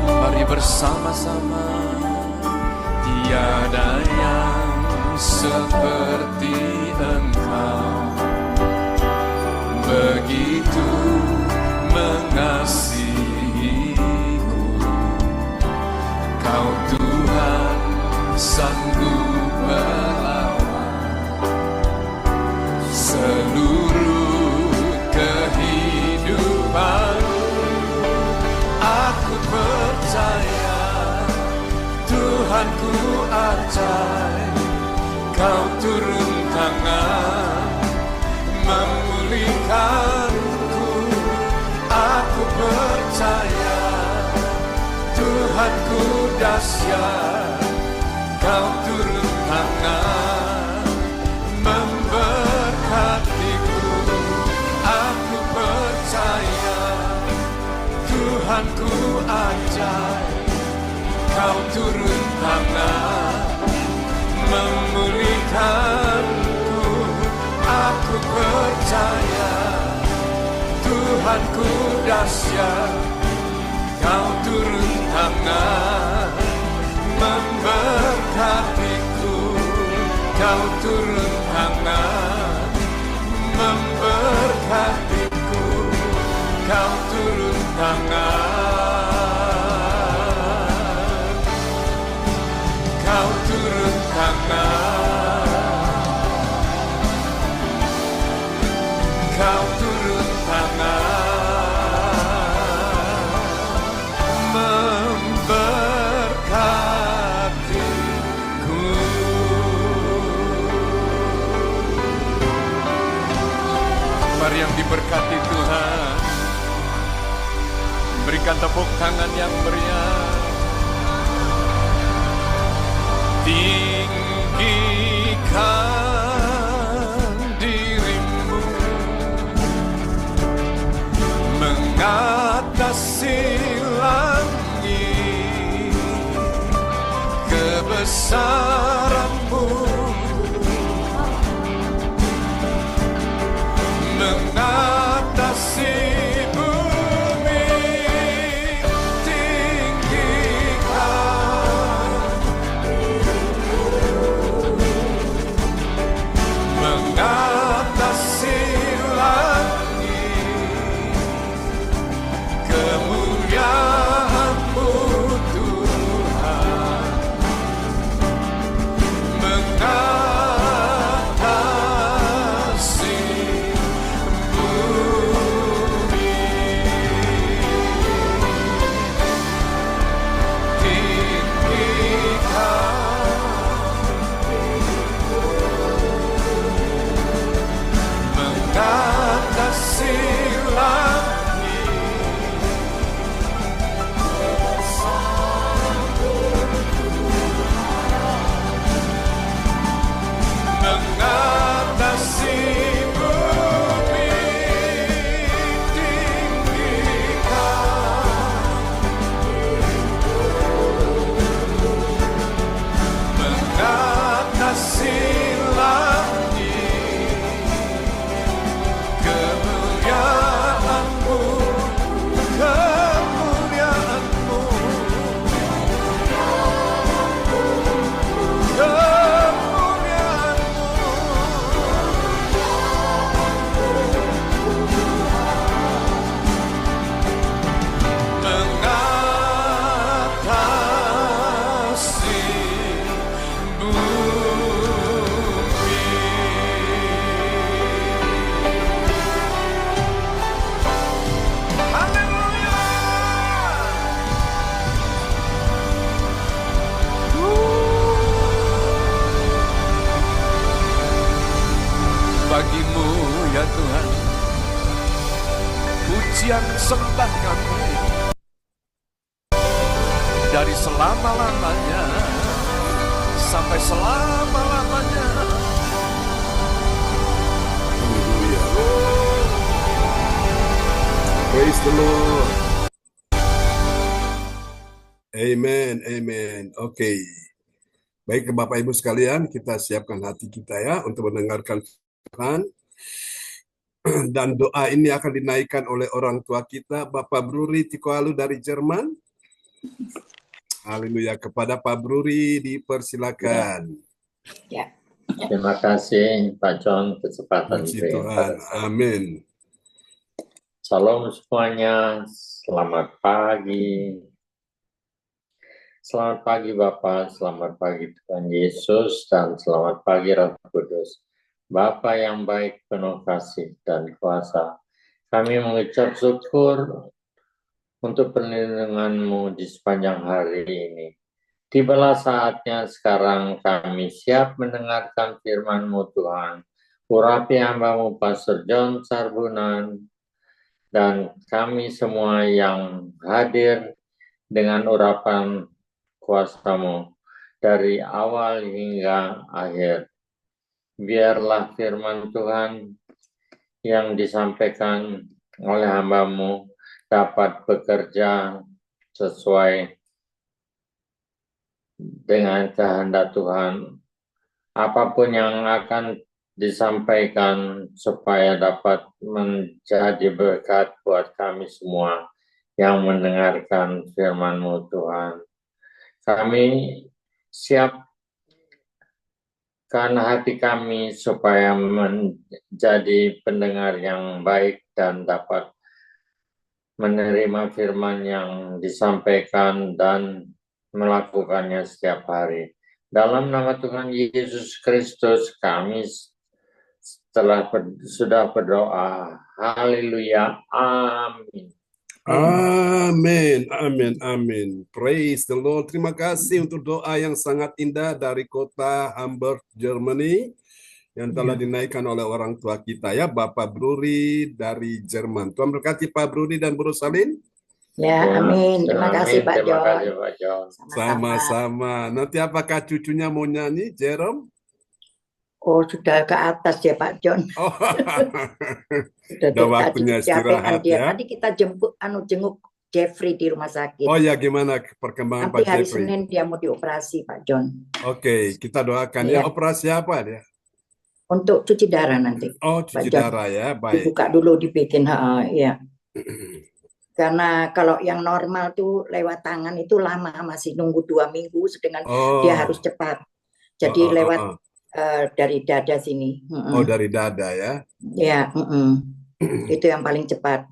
Mari bersama-sama, tiada yang seperti Engkau, begitu mengasihiku. Kau Tuhan sanggup melawan seluruh kehidupan. Aku percaya Tuhanku ajaib, Kau turun tangan memulihkanku. Aku percaya Tuhanku dahsyat, Kau turun tangan memberkatiku. Aku percaya Tuhanku ajaib, Kau turun tangan memulihkanku. Aku percaya Tuhanku dahsyat, Kau turun tangan memberkatiku. Kau turun tangan memberkatiku. Kau turun tangan, Kau turun tangan, Kau turun tangan memberkatiku. Mari yang diberkati Tuhan, berikan tepuk tangan yang meriah. Tinggikan dirimu mengatasi langit, kebesaranmu mengatasi bumi. Tinggikan mengatasi langit, kemuliaan-Mu Tuhan mengatasi bumi. Tinggikan mengatasi langit, mengatasi bumi. Tinggikan mengatasi langit, kemuliaan-Mu, kemuliaan-Mu, mengatasi bumi. Haleluya. Bagimu ya Tuhan, pujian sembah kami dari selama-lamanya sampai selama-lamanya. Haleluya. Praise the Lord. Amen, amen. Oke. Baik Bapak Ibu sekalian, kita siapkan hati kita ya untuk mendengarkan Tuhan. Dan doa ini akan dinaikkan oleh orang tua kita, Bapak Bruri Tikoalu dari Jerman. Haleluya. Kepada Pak Bruri dipersilakan. Ya. Terima kasih Pak John kesempatan Puji diberikan pada Tuhan. saya. Amin. Salam semuanya, selamat pagi. Selamat pagi Bapak, selamat pagi Tuhan Yesus, dan selamat pagi Roh Kudus. Bapa yang baik, penuh kasih dan kuasa, kami mengucap syukur untuk perlindungan-Mu di sepanjang hari ini. Tibalah saatnya sekarang kami siap mendengarkan firman-Mu Tuhan. Urapi hamba-Mu Pastor John Sarbunan, dan kami semua yang hadir dengan urapan kuasa-Mu dari awal hingga akhir. Biarlah firman Tuhan yang disampaikan oleh hamba-Mu dapat bekerja sesuai dengan kehendak Tuhan. Apapun yang akan disampaikan supaya dapat menjadi berkat buat kami semua yang mendengarkan firman-Mu Tuhan. Kami siapkan hati kami supaya menjadi pendengar yang baik dan dapat menerima firman yang disampaikan dan melakukannya setiap hari. Dalam nama Tuhan Yesus Kristus kami sudah berdoa. Haleluya. Amin. Amin, amin, amin. Praise the Lord. Terima kasih untuk doa yang sangat indah dari kota Hamburg, Germany, yang telah dinaikkan oleh orang tua kita ya, Bapak Bruri dari Jerman. Tuhan berkati Pak Bruri dan Bu Rosalin. Ya, amin. Terima kasih Pak Terima John. kasih Pak John. Sama-sama. Nanti apakah cucunya mau nyanyi, Jerome? Oh, sudah ke atas ya Pak John. Oh, Sudah udah waktunya istirahat dia. ya. Nanti kita jenguk Jeffrey di rumah sakit. Oh ya, gimana perkembangan Nanti Pak hari Jeffrey? Senin dia mau dioperasi Pak John. Oke, kita doakan ya. Operasi apa dia? Untuk cuci darah nanti. Oh, cuci darah ya, baik. Dibuka dulu, dibikin, ya. Karena kalau yang normal tuh lewat tangan itu lama, masih nunggu 2 minggu, sedangkan dia harus cepat. Jadi lewat dari dada sini. Oh, dari dada ya? Ya, itu yang paling cepat.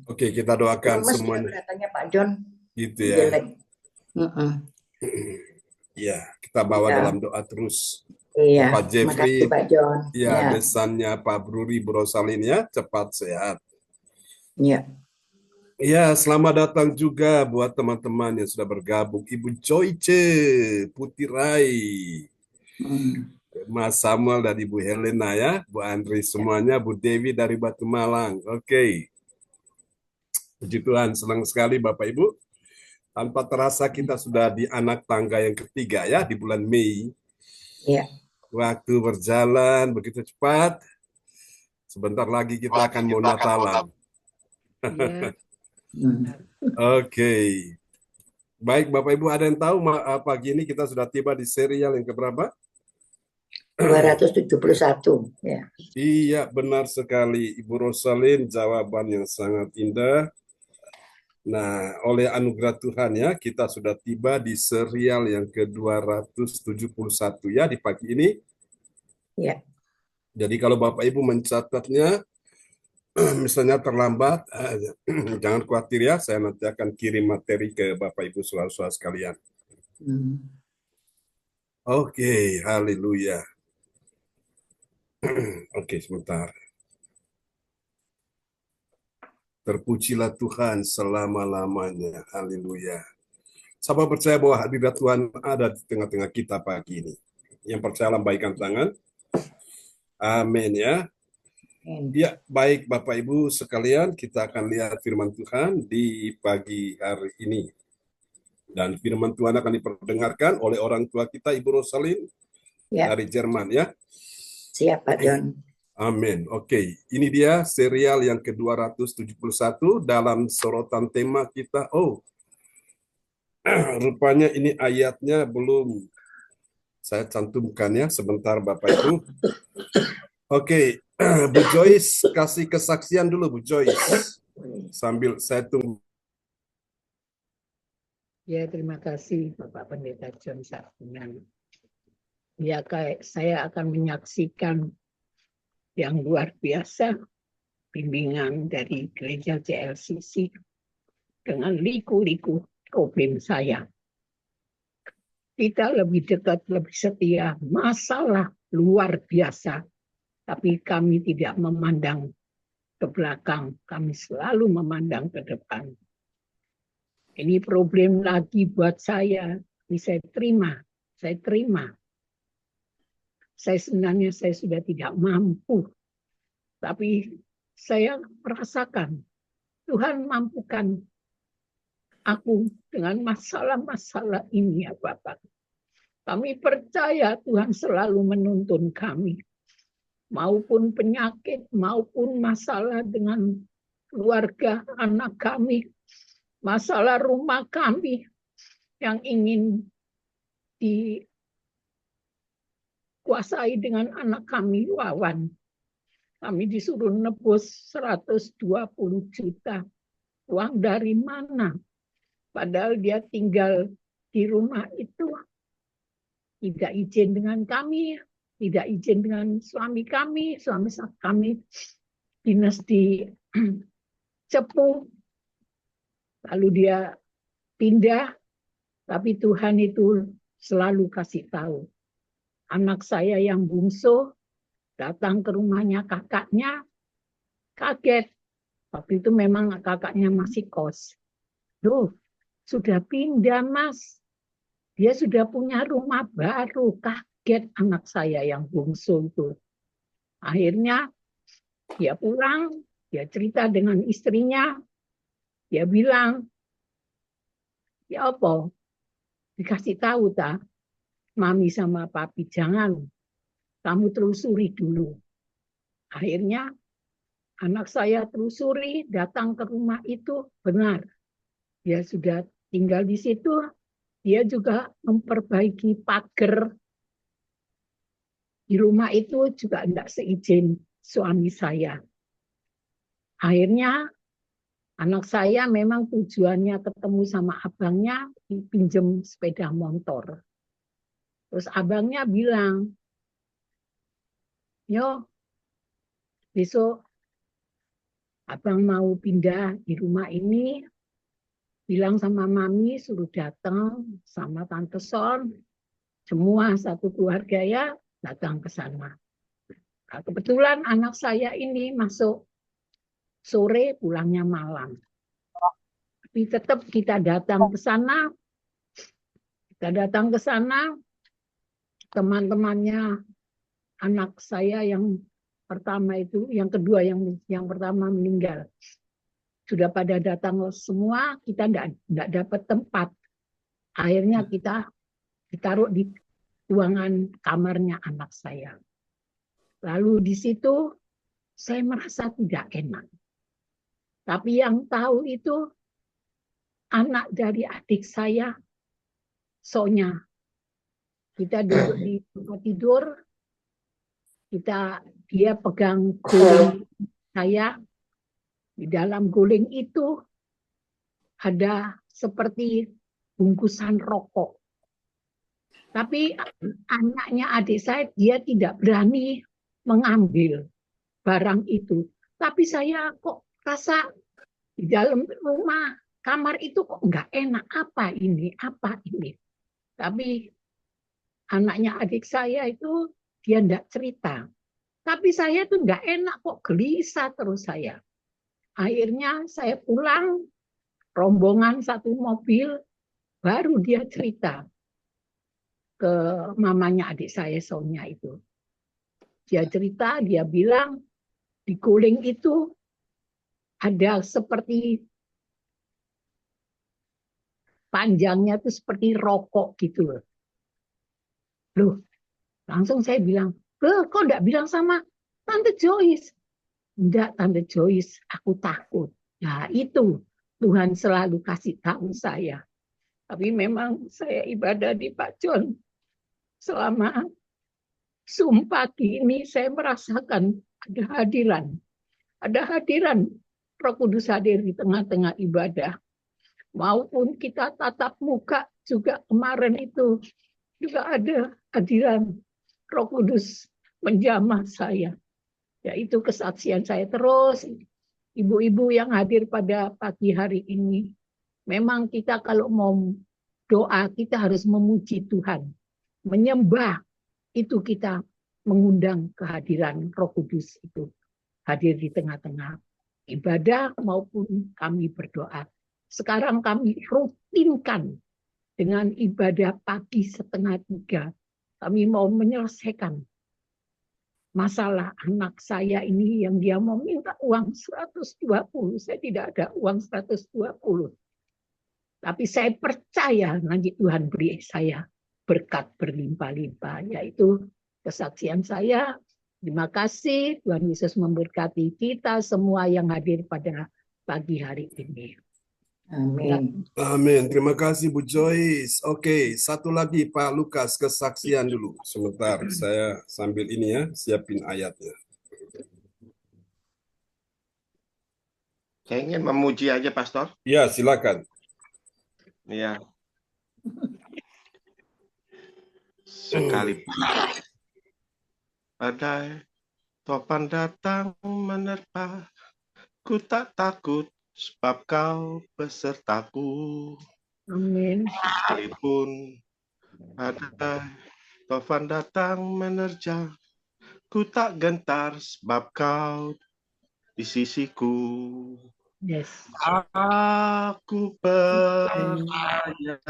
Oke, kita doakan semuanya. Katanya Pak John. Gitu ya. Ya, kita bawa Ya. dalam doa terus. Iya, Pak Jeffrey, makasih Pak John. ya, besannya Pak Bruri Brosalin ya, cepat sehat. Ya. Ya, selamat datang juga buat teman-teman yang sudah bergabung. Ibu Joyce Putirai, Mas Samuel dan Ibu Helena ya, Bu Andri semuanya, Bu Dewi dari Batu Malang. Oke. Puji Tuhan, senang sekali Bapak Ibu. Tanpa terasa kita sudah di anak tangga yang ketiga ya, di bulan Mei. Ya. Waktu berjalan begitu cepat. Sebentar lagi kita akan mau Natalan. Ya. Oke. Baik Bapak Ibu, ada yang tahu pagi ini kita sudah tiba di serial yang keberapa? 271 ya. Iya, benar sekali Ibu Rosalin, jawaban yang sangat indah. Nah, oleh anugerah Tuhan ya, kita sudah tiba di serial yang ke-271 ya di pagi ini. Ya. Jadi kalau Bapak Ibu mencatatnya, misalnya terlambat, jangan khawatir ya, saya nanti akan kirim materi ke Bapak Ibu saudara-saudara sekalian. Oke, haleluya. Oke, sebentar. Terpujilah Tuhan selama-lamanya. Haleluya. Siapa percaya bahwa hadirat Tuhan ada di tengah-tengah kita pagi ini? Yang percaya lambaikan tangan. Amin ya. Ya, baik Bapak Ibu sekalian, kita akan lihat firman Tuhan di pagi hari ini. Dan firman Tuhan akan diperdengarkan oleh orang tua kita, Ibu Rosalin, dari Jerman ya. Siap Pak John. Amin. Oke, ini dia serial yang ke-271 dalam sorotan tema kita. Oh, rupanya ini ayatnya belum saya cantumkan ya, sebentar Bapak Ibu. Oke, Bu Joyce kasih kesaksian dulu, Bu Joyce. Sambil saya tunggu. Ya, terima kasih Bapak Pendeta John Sarbunan. Ya, saya akan menyaksikan yang luar biasa bimbingan dari gereja CLCC dengan liku-liku problem saya. Kita lebih dekat, lebih setia, masalah luar biasa. Tapi kami tidak memandang ke belakang, kami selalu memandang ke depan. Ini problem lagi buat saya, ini saya terima. Saya sebenarnya sudah tidak mampu, tapi saya merasakan Tuhan mampukan aku dengan masalah-masalah ini ya Bapak. Kami percaya Tuhan selalu menuntun kami, maupun penyakit, maupun masalah dengan keluarga anak kami, masalah rumah kami yang ingin dikuasai dengan anak kami, Wawan. Kami disuruh nebus 120 juta. Uang dari mana? Padahal dia tinggal di rumah itu tidak izin dengan kami, tidak izin dengan suami kami dinas di Cepu. Lalu dia pindah, tapi Tuhan itu selalu kasih tahu. Anak saya yang bungsu datang ke rumahnya kakaknya, kaget. Waktu itu memang kakaknya masih kos. Duh, sudah pindah Mas. Dia sudah punya rumah baru, kaget anak saya yang bungsu itu. Akhirnya dia pulang, dia cerita dengan istrinya, dia bilang, ya apa? Dikasih tahu tak, Mami sama Papi, jangan, kamu telusuri dulu. Akhirnya anak saya telusuri, datang ke rumah itu, benar. Dia sudah tinggal di situ, dia juga memperbaiki pagar di rumah itu juga tidak seizin suami saya. Akhirnya anak saya memang tujuannya ketemu sama abangnya, pinjam sepeda motor. Terus abangnya bilang, yo besok abang mau pindah di rumah ini, bilang sama Mami suruh datang sama Tante Son, semua satu keluarga ya datang ke sana. Nah, kebetulan anak saya ini masuk sore, pulangnya malam. Tapi tetap kita datang ke sana. Teman-temannya anak saya yang pertama itu, yang kedua yang pertama meninggal. Sudah pada datang semua, kita tidak dapat tempat. Akhirnya kita ditaruh di ruangan kamarnya anak saya. Lalu di situ saya merasa tidak enak. Tapi yang tahu itu anak dari adik saya, Sonya. Kita duduk di tempat tidur, dia pegang guling saya. Di dalam guling itu ada seperti bungkusan rokok. Tapi anaknya adik saya, dia tidak berani mengambil barang itu. Tapi saya kok rasa di dalam rumah, kamar itu kok nggak enak. Apa ini? Tapi anaknya adik saya itu, dia nggak cerita. Tapi saya tuh nggak enak kok, gelisah terus saya. Akhirnya saya pulang, rombongan satu mobil, baru dia cerita ke mamanya adik saya, Sonya itu. Dia cerita, dia bilang, di guling itu ada seperti panjangnya itu seperti rokok gitu loh. Loh, langsung saya bilang, kok enggak bilang sama Tante Joyce? Enggak, Tante Joyce, aku takut. Nah itu, Tuhan selalu kasih tahu saya. Tapi memang saya ibadah di Pak John selama sumpah ini saya merasakan Ada hadiran Roh Kudus hadir di tengah-tengah ibadah. Maupun kita tatap muka juga kemarin itu juga ada hadiran Roh Kudus menjamah saya. Yaitu kesaksian saya terus. Ibu-ibu yang hadir pada pagi hari ini. Memang kita kalau mau doa, kita harus memuji Tuhan. Menyembah, itu kita mengundang kehadiran Roh Kudus itu. Hadir di tengah-tengah ibadah maupun kami berdoa. Sekarang kami rutinkan dengan ibadah pagi 2:30. Kami mau menyelesaikan masalah anak saya ini yang dia mau minta uang 120. Saya tidak ada uang 120. Tapi saya percaya nanti Tuhan beri saya berkat berlimpah-limpah. Yaitu kesaksian saya. Terima kasih. Tuhan Yesus memberkati kita semua yang hadir pada pagi hari ini. Amin. Amin. Terima kasih Bu Joyce. Oke, satu lagi Pak Lukas, kesaksian dulu. Sebentar, saya sambil ini ya, siapin ayatnya. Saya ingin memuji aja, Pastor. Ya, silakan. Ya. Sekali badai topan datang menerpa, ku tak takut sebab kau besertaku. Amin. Sekalipun badai topan datang menerjang, ku tak gentar sebab kau di sisiku. Yes. Aku percaya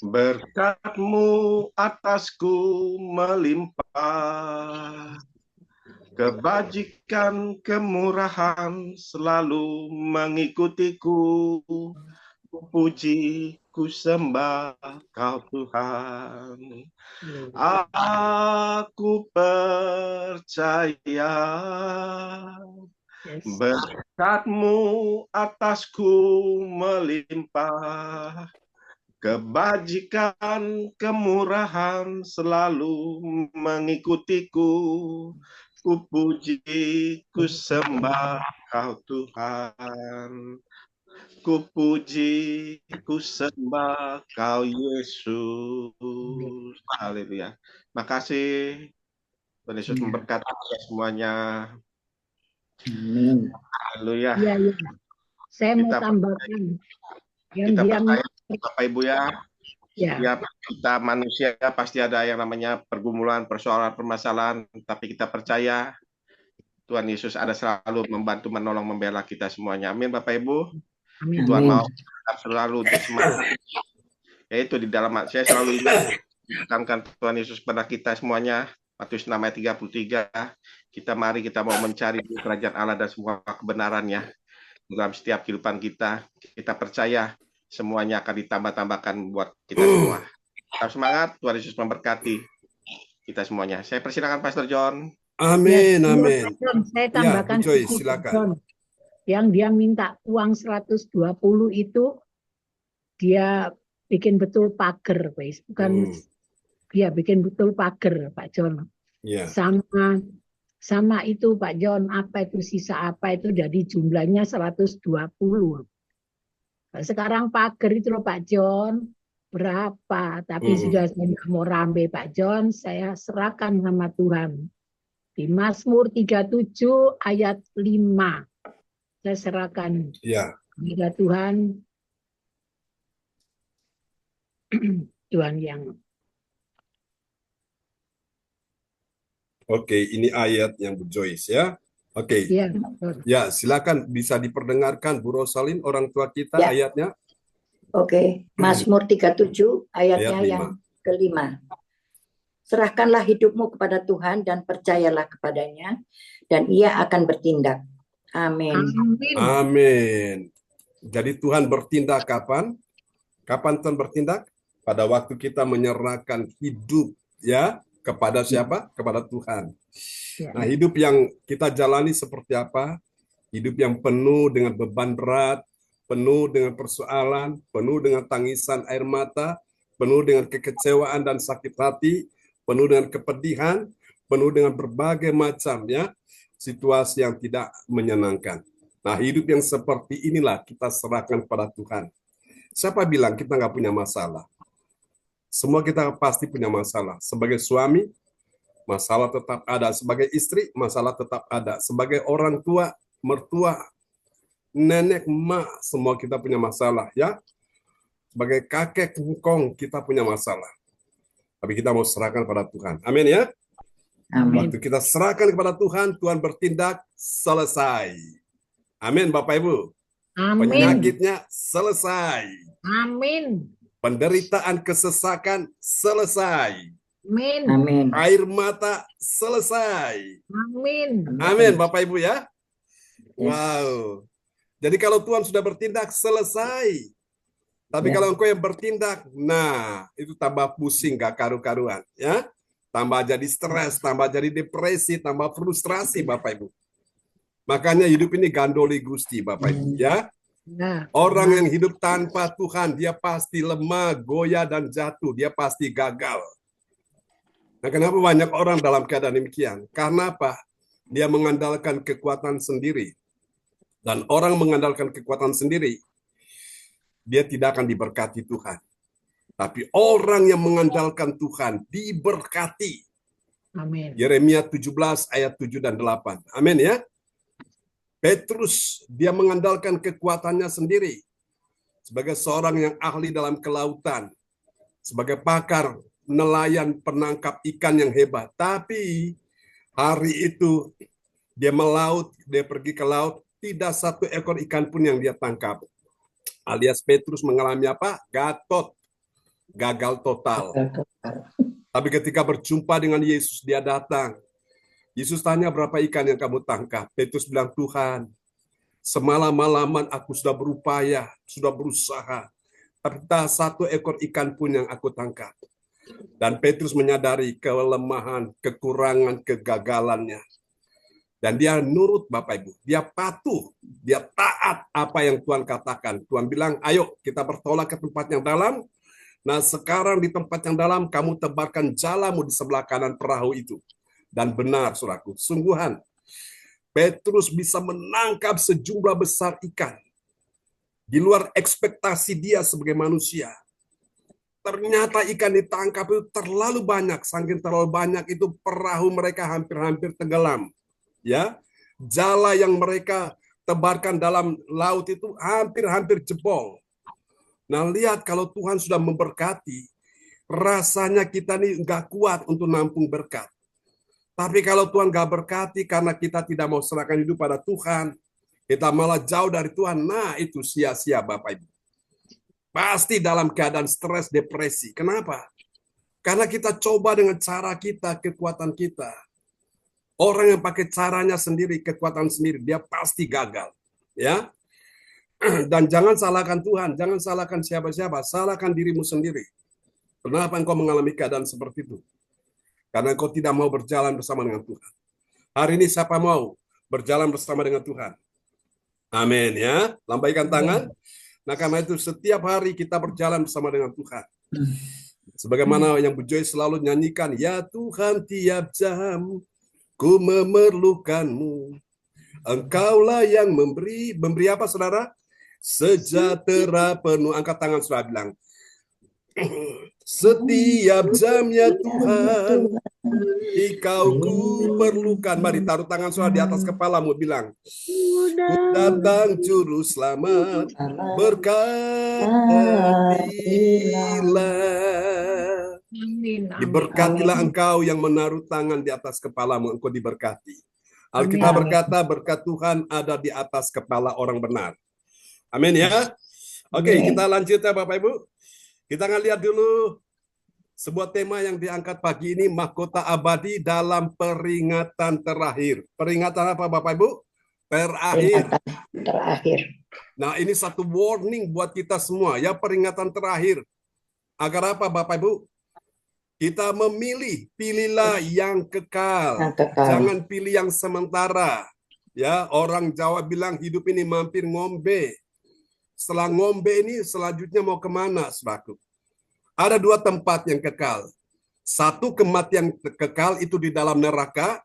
berkat-Mu atasku melimpah. Kebajikan, kemurahan selalu mengikutiku. Ku puji, ku sembah Kau Tuhan. Aku percaya berkat-Mu atasku melimpah. Kebajikan, kemurahan selalu mengikutiku. Ku puji, ku sembah Kau Tuhan. Ku puji, ku sembah Kau Yesus. Haleluya. Makasih. Tuhan Yesus memberkati kita semuanya. Amin. Haleluya. Ya, ya. Saya mau tambahkan. Kita percaya Bapak Ibu ya. Ya. Ya, kita manusia pasti ada yang namanya pergumulan, persoalan, permasalahan, tapi kita percaya Tuhan Yesus ada selalu membantu, menolong, membela kita semuanya. Amin Bapak Ibu. Amin. Tuhan mau selalu untuk semangat. Yaitu di dalam saya selalu ingat Tuhan Yesus pada kita semuanya. Matius 6 ayat 33. Mari kita mau mencari kerajaan Allah dan semua kebenarannya dalam setiap kehidupan kita. Kita percaya semuanya akan ditambah-tambahkan buat kita semua. Tetap semangat, Tuhan Yesus memberkati kita semuanya. Saya persilakan Pastor John. Amin, Ya, amin. saya tambahkan ya, Joyce, silakan. Yang dia minta uang 120 itu dia bikin betul pagar, guys. Bukan dia bikin betul pagar, Pak John. Ya. Sama itu Pak John, apa itu sisa apa itu jadi jumlahnya 120. Sekarang pagar itu loh Pak John, berapa? Tapi sudah saya nggak mau rambe Pak John, saya serahkan sama Tuhan. Di Mazmur 37 ayat 5. Saya serahkan kepada Tuhan. Tuhan yang. Oke, ini ayat yang Bu Joyce ya. Oke. Ya, ya, silakan bisa diperdengarkan Bu Rosalin, orang tua kita ayatnya. Oke, Mazmur 37 ayatnya Ayat 5. yang kelima. Serahkanlah hidupmu kepada Tuhan dan percayalah kepadanya, dan Ia akan bertindak. Amin. Amin. Jadi Tuhan bertindak kapan? Kapan Tuhan bertindak? Pada waktu kita menyerahkan hidup ya kepada siapa? Kepada Tuhan. Nah, hidup yang kita jalani seperti apa? Hidup yang penuh dengan beban berat, penuh dengan persoalan, penuh dengan tangisan air mata, penuh dengan kekecewaan dan sakit hati, penuh dengan kepedihan, penuh dengan berbagai macam ya situasi yang tidak menyenangkan. Nah, hidup yang seperti inilah kita serahkan kepada Tuhan. Siapa bilang kita nggak punya masalah? Semua kita pasti punya masalah. Sebagai suami, masalah tetap ada. Sebagai istri, masalah tetap ada. Sebagai orang tua, mertua, nenek, emak, semua kita punya masalah ya. Sebagai kakek, kongkong, kita punya masalah. Tapi kita mau serahkan pada Tuhan. Amin ya. Amin. Waktu kita serahkan kepada Tuhan, Tuhan bertindak, selesai. Amin, Bapak Ibu. Amin. Penyakitnya selesai. Amin. Penderitaan kesesakan selesai. Amin. Amin. Air mata selesai. Amin. Amin, Bapak Ibu ya. Yes. Wow. Jadi kalau Tuhan sudah bertindak, selesai. Tapi Ya. kalau engkau yang bertindak, nah itu tambah pusing, gak karu-karuan. Ya, tambah jadi stres, tambah jadi depresi, tambah frustrasi, Bapak Ibu. Makanya hidup ini gandoli Gusti, Bapak Ibu. Ya, Nah, orang yang hidup tanpa Tuhan, dia pasti lemah, goyah, dan jatuh. Dia pasti gagal. Nah, kenapa banyak orang dalam keadaan demikian? Karena apa? Dia mengandalkan kekuatan sendiri. Dan orang mengandalkan kekuatan sendiri, dia tidak akan diberkati Tuhan. Tapi orang yang mengandalkan Tuhan diberkati. amin. Yeremia 17 ayat 7 dan 8. Amin ya. Petrus, dia mengandalkan kekuatannya sendiri. Sebagai seorang yang ahli dalam kelautan. Sebagai pakar nelayan penangkap ikan yang hebat. Tapi hari itu dia melaut, dia pergi ke laut, tidak satu ekor ikan pun yang dia tangkap. Alias Petrus mengalami apa? Gatot. Gagal total. Tapi ketika berjumpa dengan Yesus, dia datang. Yesus tanya, berapa ikan yang kamu tangkap? Petrus bilang, Tuhan, semalam-malaman aku sudah berupaya, sudah berusaha. Tapi tak satu ekor ikan pun yang aku tangkap. Dan Petrus menyadari kelemahan, kekurangan, kegagalannya. Dan dia nurut, Bapak Ibu. Dia patuh, dia taat apa yang Tuhan katakan. Tuhan bilang, ayo kita bertolak ke tempat yang dalam. Nah sekarang di tempat yang dalam, kamu tebarkan jalamu di sebelah kanan perahu itu. Dan benar, saudaraku, sungguhan. Petrus bisa menangkap sejumlah besar ikan. Di luar ekspektasi dia sebagai manusia. Ternyata ikan ditangkap itu terlalu banyak. Saking terlalu banyak itu perahu mereka hampir-hampir tenggelam. Ya, jala yang mereka tebarkan dalam laut itu hampir-hampir jebol. Nah, lihat kalau Tuhan sudah memberkati, rasanya kita nih nggak kuat untuk nampung berkat. Tapi kalau Tuhan nggak berkati karena kita tidak mau serahkan hidup pada Tuhan, kita malah jauh dari Tuhan, nah itu sia-sia Bapak Ibu. Pasti dalam keadaan stres, depresi. Kenapa? Karena kita coba dengan cara kita, kekuatan kita. Orang yang pakai caranya sendiri, kekuatan sendiri, dia pasti gagal. Ya. Dan jangan salahkan Tuhan, jangan salahkan siapa-siapa, salahkan dirimu sendiri. Kenapa engkau mengalami keadaan seperti itu? Karena engkau tidak mau berjalan bersama dengan Tuhan. Hari ini siapa mau berjalan bersama dengan Tuhan? Amin ya. Lambaikan tangan. Nah, karena itu setiap hari kita berjalan bersama dengan Tuhan. Sebagaimana yang Bu Joy selalu nyanyikan, ya Tuhan tiap jam ku memerlukanmu. Engkaulah yang memberi apa saudara? Sejahtera penuh. Angkat tangan saudara bilang. Setiap jamnya Tuhan, Engkau ku perlukan. Mari taruh tangan saudara di atas kepalamu bilang. Ku datang juru selamat, berkatilah. Amin. Diberkatilah engkau yang menaruh tangan di atas kepalamu, engkau diberkati. Alkitab berkata, berkat Tuhan ada di atas kepala orang benar. Amin ya. Oke, kita lanjut ya Bapak Ibu. Kita akan lihat dulu sebuah tema yang diangkat pagi ini, mahkota abadi dalam peringatan terakhir. Peringatan apa Bapak Ibu? Terakhir. Nah, ini satu warning buat kita semua ya, peringatan terakhir. Agar apa Bapak Ibu? Kita memilih, pilihlah yang kekal. Jangan pilih yang sementara. Ya, orang Jawa bilang hidup ini mampir ngombe. Setelah ngombe ini selanjutnya mau kemana, saudaraku? Ada dua tempat yang kekal. Satu, kematian kekal itu di dalam neraka.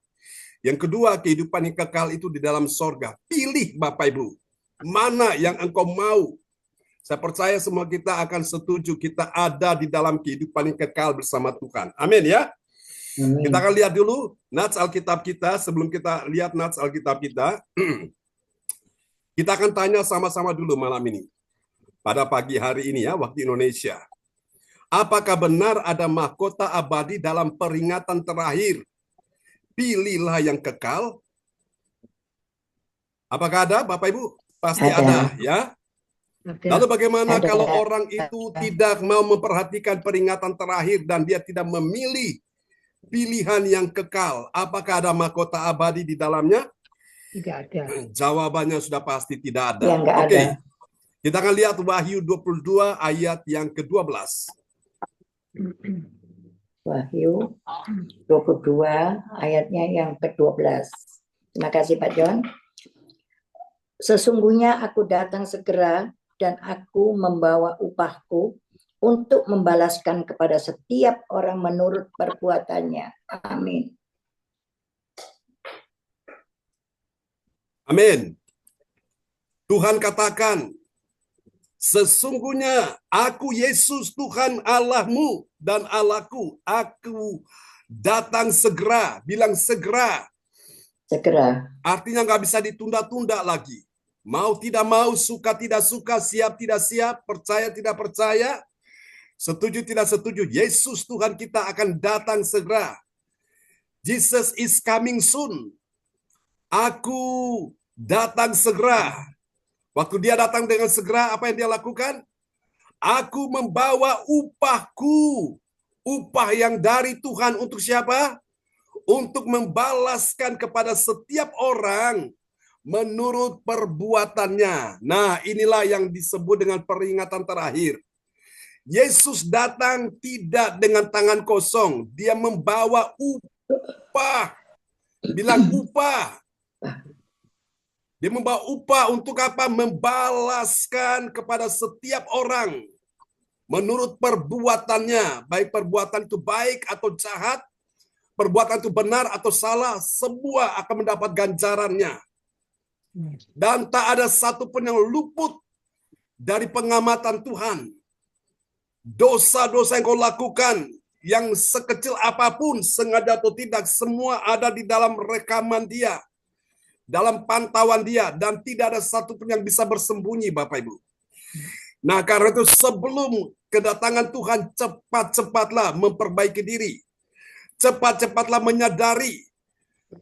Yang kedua, kehidupan yang kekal itu di dalam sorga. Pilih Bapak Ibu, mana yang engkau mau. Saya percaya semua kita akan setuju kita ada di dalam kehidupan yang kekal bersama Tuhan. Amin ya. Amin. Kita akan lihat dulu nats Alkitab kita. Sebelum kita lihat nats Alkitab kita, kita akan tanya sama-sama dulu malam ini. Pada pagi hari ini ya, waktu Indonesia. Apakah benar ada mahkota abadi dalam peringatan terakhir? Pilihlah yang kekal. Apakah ada, Bapak Ibu? Pasti ada ya. Lalu bagaimana kalau orang itu tidak mau memperhatikan peringatan terakhir dan dia tidak memilih pilihan yang kekal? Apakah ada mahkota abadi di dalamnya? Tidak ada. Jawabannya sudah pasti tidak ada. Ya, nggak Oke. ada. Kita akan lihat Wahyu 22 ayat yang ke-12. Wahyu 22 ayatnya yang ke-12. Terima kasih Pak John. Sesungguhnya aku datang segera dan aku membawa upahku untuk membalaskan kepada setiap orang menurut perbuatannya. Amin. Amin. Tuhan katakan, sesungguhnya aku Yesus Tuhan Allahmu dan Allahku, aku datang segera. Bilang segera. Segera. Artinya nggak bisa ditunda-tunda lagi. Mau tidak mau, suka tidak suka, siap tidak siap, percaya tidak percaya, setuju tidak setuju, Yesus Tuhan kita akan datang segera. Jesus is coming soon. Aku datang segera. Waktu dia datang dengan segera, apa yang dia lakukan? Aku membawa upahku. Upah yang dari Tuhan untuk siapa? Untuk membalaskan kepada setiap orang menurut perbuatannya. Nah, inilah yang disebut dengan peringatan terakhir. Yesus datang tidak dengan tangan kosong. Dia membawa upah. Bilang upah. Dia membawa upah untuk apa? Membalaskan kepada setiap orang menurut perbuatannya. Baik perbuatan itu baik atau jahat, perbuatan itu benar atau salah, semua akan mendapat ganjarannya. Dan tak ada satupun yang luput dari pengamatan Tuhan. Dosa-dosa yang kau lakukan, yang sekecil apapun, sengaja atau tidak, semua ada di dalam rekaman dia. Dalam pantauan dia, dan tidak ada satupun yang bisa bersembunyi, Bapak Ibu. Nah, karena itu sebelum kedatangan Tuhan, cepat-cepatlah memperbaiki diri. Cepat-cepatlah menyadari,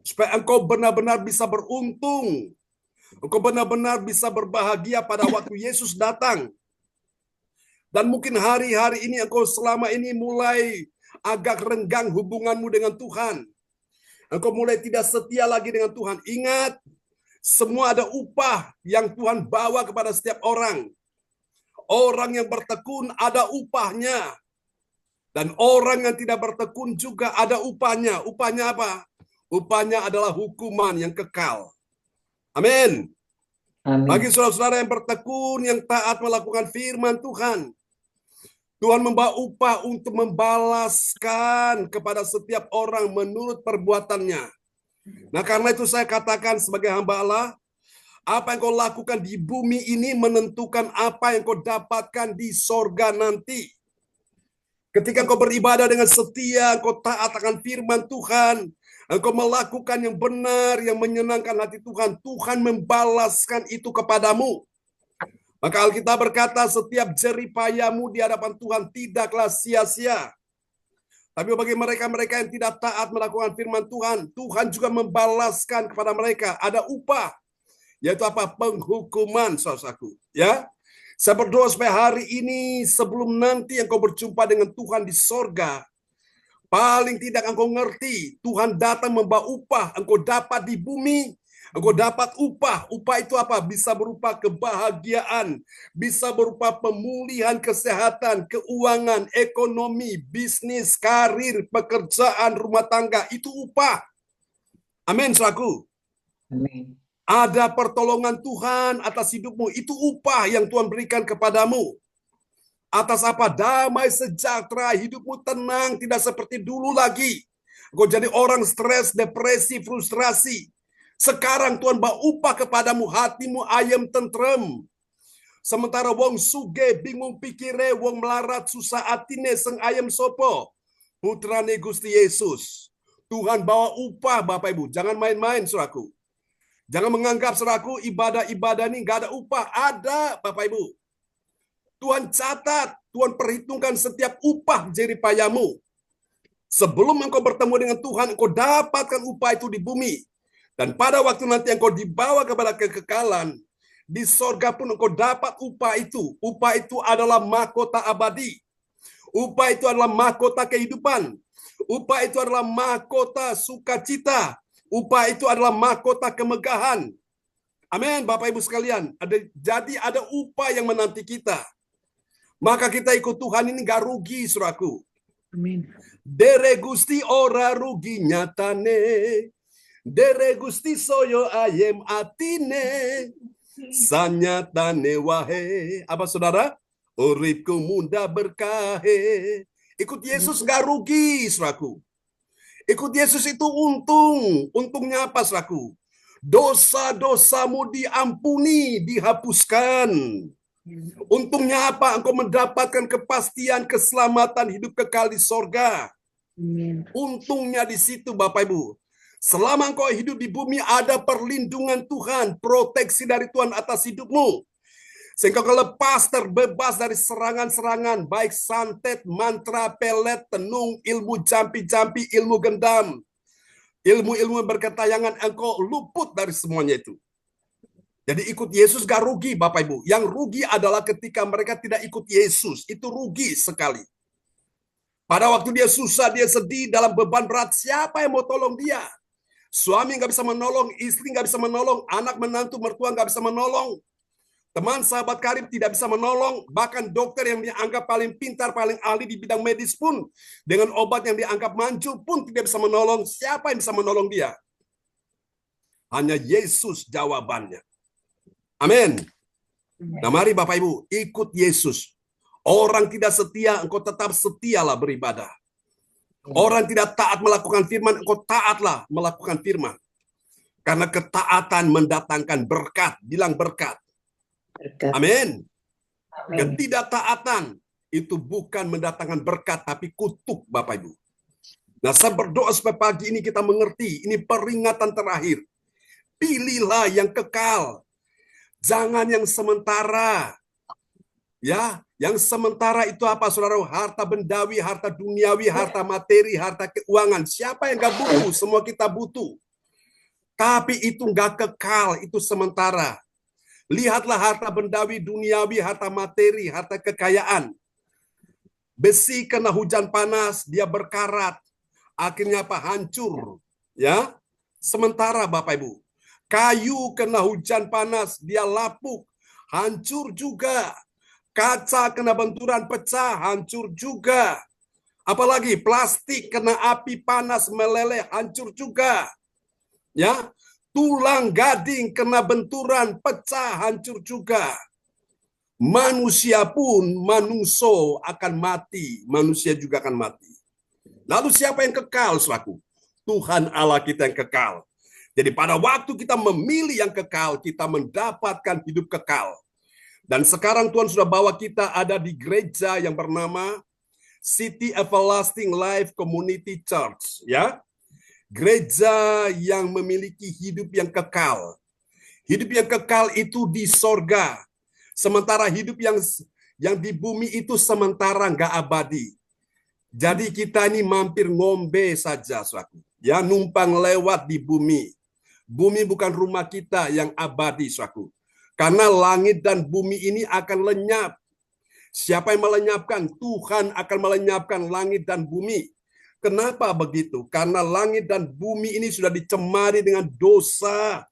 supaya engkau benar-benar bisa beruntung. Engkau benar-benar bisa berbahagia pada waktu Yesus datang. Dan mungkin hari-hari ini engkau selama ini mulai agak renggang hubunganmu dengan Tuhan. Engkau mulai tidak setia lagi dengan Tuhan. Ingat, semua ada upah yang Tuhan bawa kepada setiap orang. Orang yang bertekun ada upahnya. Dan orang yang tidak bertekun juga ada upahnya. Upahnya apa? Upahnya adalah hukuman yang kekal. Amin. Amin. Bagi saudara-saudara yang bertekun, yang taat melakukan firman Tuhan, Tuhan membawa upah untuk membalaskan kepada setiap orang menurut perbuatannya. Nah, karena itu saya katakan sebagai hamba Allah, apa yang kau lakukan di bumi ini menentukan apa yang kau dapatkan di sorga nanti. Ketika kau beribadah dengan setia, kau taat akan firman Tuhan, engkau melakukan yang benar, yang menyenangkan hati Tuhan, Tuhan membalaskan itu kepadamu. Maka Alkitab berkata, setiap jerih payahmu di hadapan Tuhan tidaklah sia-sia. Tapi bagi mereka-mereka yang tidak taat melakukan firman Tuhan, Tuhan juga membalaskan kepada mereka. Ada upah, yaitu apa? Penghukuman, saudaraku. Ya, saya berdoa supaya hari ini, sebelum nanti engkau berjumpa dengan Tuhan di sorga, paling tidak engkau ngerti, Tuhan datang membawa upah, engkau dapat di bumi, engkau dapat upah. Upah itu apa? Bisa berupa kebahagiaan, bisa berupa pemulihan kesehatan, keuangan, ekonomi, bisnis, karir, pekerjaan, rumah tangga. Itu upah. Amin, saudaraku. Amin. Ada pertolongan Tuhan atas hidupmu. Itu upah yang Tuhan berikan kepadamu. Atas apa? Damai sejahtera, hidupmu tenang, tidak seperti dulu lagi. Engkau jadi orang stres, depresi, frustrasi. Sekarang Tuhan bawa upah kepadamu, hatimu ayem tentrem. Sementara wong suge bingung pikire, wong melarat susah atine seng ayem sopo. Putrane Gusti Yesus. Tuhan bawa upah Bapak Ibu. Jangan main-main saudaraku. Jangan menganggap saudaraku ibadah-ibadah ini nggak ada upah. Ada Bapak Ibu. Tuhan catat, Tuhan perhitungkan setiap upah jeripayamu. Sebelum engkau bertemu dengan Tuhan, engkau dapatkan upah itu di bumi. Dan pada waktu nanti engkau dibawa kepada kekekalan, di sorga pun engkau dapat upah itu. Upah itu adalah mahkota abadi. Upah itu adalah mahkota kehidupan. Upah itu adalah mahkota sukacita. Upah itu adalah mahkota kemegahan. Amin, Bapak Ibu sekalian. Jadi ada upah yang menanti kita. Maka kita ikut Tuhan ini gak rugi, saudaraku. Amin. Dere Gusti ora rugi nyatane. Dere Gusti soyo ayem atine. Sanyatane wahe. Apa saudara? Uripku muda berkahe. Ikut Yesus gak rugi, saudaraku. Ikut Yesus itu untung. Untungnya apa, saudaraku? Dosa-dosamu diampuni, dihapuskan. Untungnya apa? Engkau mendapatkan kepastian keselamatan hidup kekal di sorga. Untungnya di situ, Bapak Ibu. Selama engkau hidup di bumi, ada perlindungan Tuhan, proteksi dari Tuhan atas hidupmu. Sehingga kau lepas, terbebas dari serangan-serangan, baik santet, mantra, pelet, tenung, ilmu jampi-jampi, ilmu gendam. Ilmu-ilmu berketayangan, engkau luput dari semuanya itu. Jadi ikut Yesus gak rugi, Bapak Ibu. Yang rugi adalah ketika mereka tidak ikut Yesus. Itu rugi sekali. Pada waktu dia susah, dia sedih, dalam beban berat, siapa yang mau tolong dia? Suami gak bisa menolong, istri gak bisa menolong, anak menantu mertua gak bisa menolong. Teman sahabat karib tidak bisa menolong, bahkan dokter yang dianggap paling pintar, paling ahli di bidang medis pun, dengan obat yang dianggap manjur pun tidak bisa menolong. Siapa yang bisa menolong dia? Hanya Yesus jawabannya. Amin. Nah mari Bapak Ibu, ikut Yesus. Orang tidak setia, engkau tetap setialah beribadah. Orang tidak taat melakukan firman, engkau taatlah melakukan firman. Karena ketaatan mendatangkan berkat. Bilang berkat. Amin. Ketidaktaatan itu bukan mendatangkan berkat, tapi kutuk, Bapak Ibu. Nah, saya berdoa supaya pagi ini kita mengerti, ini peringatan terakhir. Pilihlah yang kekal. Jangan yang sementara. Ya, yang sementara itu apa, saudara? Harta bendawi, harta duniawi, harta materi, harta keuangan. Siapa yang gak butuh? Semua kita butuh. Tapi itu gak kekal, itu sementara. Lihatlah harta bendawi, duniawi, harta materi, harta kekayaan. Besi kena hujan panas, dia berkarat. Akhirnya apa? Hancur. Ya, sementara Bapak Ibu. Kayu kena hujan panas, dia lapuk. Hancur juga. Kaca kena benturan pecah, hancur juga. Apalagi plastik kena api panas meleleh, hancur juga. Ya, tulang gading kena benturan pecah, hancur juga. Manusia pun, manungso akan mati, manusia juga akan mati. Lalu siapa yang kekal, saudaraku? Tuhan Allah kita yang kekal. Jadi pada waktu kita memilih yang kekal, kita mendapatkan hidup kekal. Dan sekarang Tuhan sudah bawa kita ada di gereja yang bernama City Everlasting Life Community Church, ya. Gereja yang memiliki hidup yang kekal. Hidup yang kekal itu di sorga. Sementara hidup yang di bumi itu sementara nggak abadi. Jadi kita ini mampir ngombe saja, saudaraku. Ya, numpang lewat di bumi. Bumi bukan rumah kita yang abadi, saudaraku. Karena langit dan bumi ini akan lenyap. Siapa yang melenyapkan? Tuhan akan melenyapkan langit dan bumi. Kenapa begitu? Karena langit dan bumi ini sudah dicemari dengan dosa,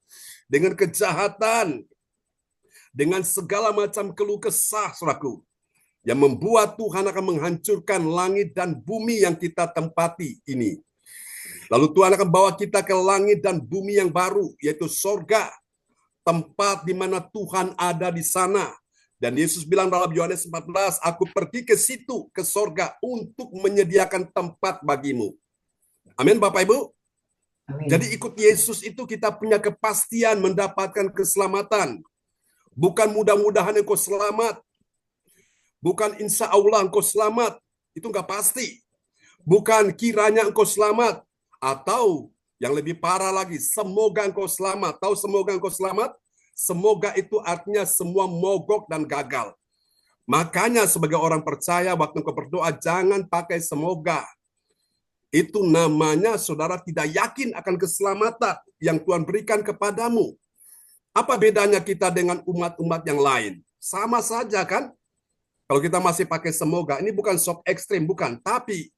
dengan kejahatan, dengan segala macam keluh kesah, saudaraku. Yang membuat Tuhan akan menghancurkan langit dan bumi yang kita tempati ini. Lalu Tuhan akan bawa kita ke langit dan bumi yang baru, yaitu sorga. Tempat di mana Tuhan ada di sana. Dan Yesus bilang dalam Yohanes 14, aku pergi ke situ, ke sorga, untuk menyediakan tempat bagimu. Amin, Bapak Ibu. Amin. Jadi ikut Yesus itu kita punya kepastian mendapatkan keselamatan. Bukan mudah-mudahan engkau selamat. Bukan insya Allah engkau selamat. Itu nggak pasti. Bukan kiranya engkau selamat. Atau yang lebih parah lagi, semoga engkau selamat. Tahu semoga engkau selamat? Semoga itu artinya semua mogok dan gagal. Makanya sebagai orang percaya waktu engkau berdoa jangan pakai semoga. Itu namanya saudara tidak yakin akan keselamatan yang Tuhan berikan kepadamu. Apa bedanya kita dengan umat-umat yang lain? Sama saja kan? Kalau kita masih pakai semoga, ini bukan sok ekstrim, bukan. Tapi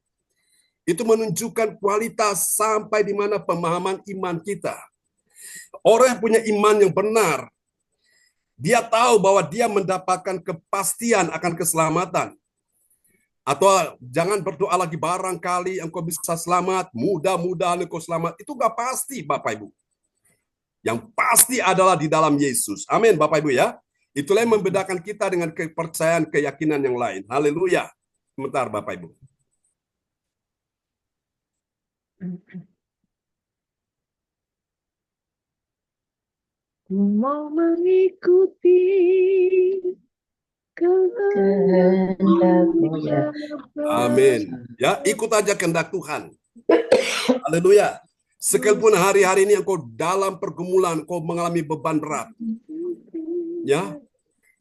itu menunjukkan kualitas sampai di mana pemahaman iman kita. Orang yang punya iman yang benar, dia tahu bahwa dia mendapatkan kepastian akan keselamatan. Atau jangan berdoa lagi barangkali engkau bisa selamat, mudah-mudahan engkau selamat. Itu gak pasti Bapak Ibu. Yang pasti adalah di dalam Yesus. Amin Bapak Ibu ya. Itulah yang membedakan kita dengan kepercayaan, keyakinan yang lain. Haleluya. Sebentar Bapak Ibu. Ku mau mengikuti kehendakmu ya. Amin. Ya, ikut aja kehendak Tuhan. Haleluya. Sekalipun hari-hari ini engkau dalam pergumulan, engkau mengalami beban berat. Ya.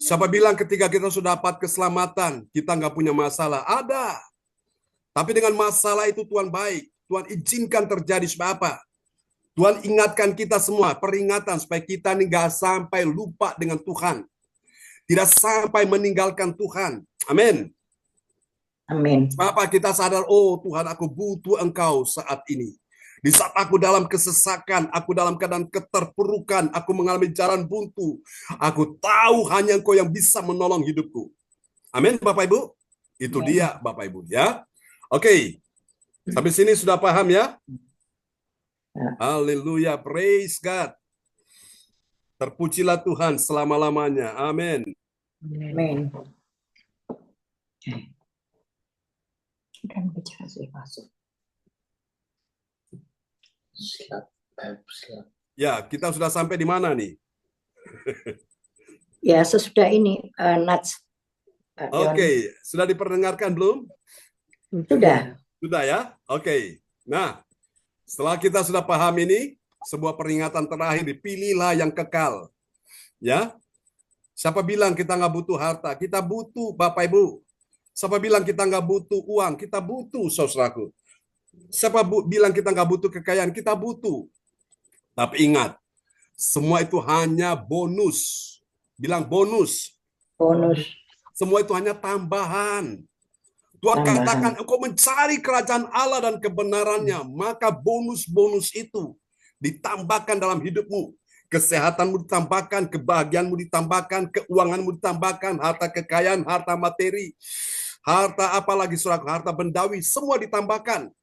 Siapa bilang ketika kita sudah dapat keselamatan, kita nggak punya masalah? Ada. Tapi dengan masalah itu Tuhan baik. Tuhan izinkan terjadi supaya apa? Tuhan ingatkan kita semua, peringatan supaya kita nih nggak sampai lupa dengan Tuhan. Tidak sampai meninggalkan Tuhan. Amin. Amin. Apa kita sadar, oh Tuhan aku butuh Engkau saat ini. Di saat aku dalam kesesakan, aku dalam keadaan keterpurukan, aku mengalami jalan buntu. Aku tahu hanya Engkau yang bisa menolong hidupku. Amin Bapak Ibu. Itu dia Bapak Ibu ya. Oke. Sampai sini sudah paham ya? Haleluya, praise God. Terpujilah Tuhan selama-lamanya. Amin. Amin. Kan bicara sih masuk. Ya, kita sudah sampai di mana nih? Ya, sesudah ini Nats. Oke, sudah diperdengarkan belum? Sudah. Sudah ya? Oke. Nah, setelah kita sudah paham ini, sebuah peringatan terakhir, pilihlah yang kekal. Ya, siapa bilang kita nggak butuh harta? Kita butuh, Bapak Ibu. Siapa bilang kita nggak butuh uang? Kita butuh, saudaraku. Siapa bilang kita nggak butuh kekayaan? Kita butuh. Tapi ingat, semua itu hanya bonus. Bilang bonus. Bonus. Semua itu hanya tambahan. Tuhan katakan, engkau mencari kerajaan Allah dan kebenarannya, maka bonus-bonus itu ditambahkan dalam hidupmu. Kesehatanmu ditambahkan, kebahagiaanmu ditambahkan, keuanganmu ditambahkan, harta kekayaan, harta materi, harta apalagi saudaraku, harta bendawi, semua ditambahkan.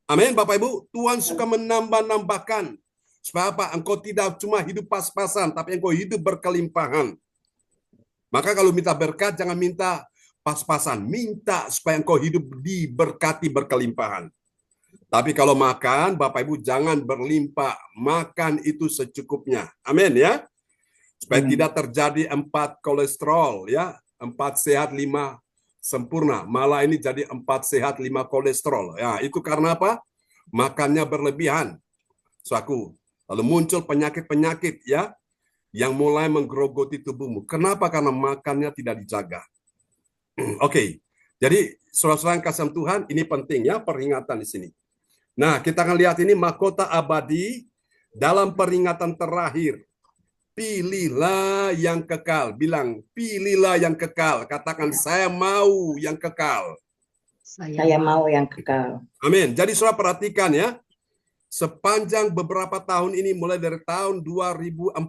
Amin Bapak Ibu, Tuhan suka menambah-nambahkan. Supaya apa? Engkau tidak cuma hidup pas-pasan, tapi engkau hidup berkelimpahan. Maka kalau minta berkat, jangan minta pas-pasan. Minta supaya engkau hidup diberkati berkelimpahan. Tapi kalau makan, Bapak Ibu jangan berlimpah. Makan itu secukupnya. Amin ya. Supaya tidak terjadi 4 kolesterol ya. 4 sehat 5 sempurna. Malah ini jadi 4 sehat 5 kolesterol. Ya, itu karena apa? Makannya berlebihan. Suaku. Lalu muncul penyakit-penyakit ya yang mulai menggerogoti tubuhmu. Kenapa? Karena makannya tidak dijaga. Oke. Jadi saudara-saudara yang kasih Tuhan, ini penting ya peringatan di sini. Nah, kita akan lihat ini mahkota abadi dalam peringatan terakhir. Pilihlah yang kekal. Bilang, pilihlah yang kekal. Katakan, saya mau yang kekal. Saya mau yang kekal. Amin. Jadi saudara perhatikan ya. Sepanjang beberapa tahun ini, mulai dari tahun 2014,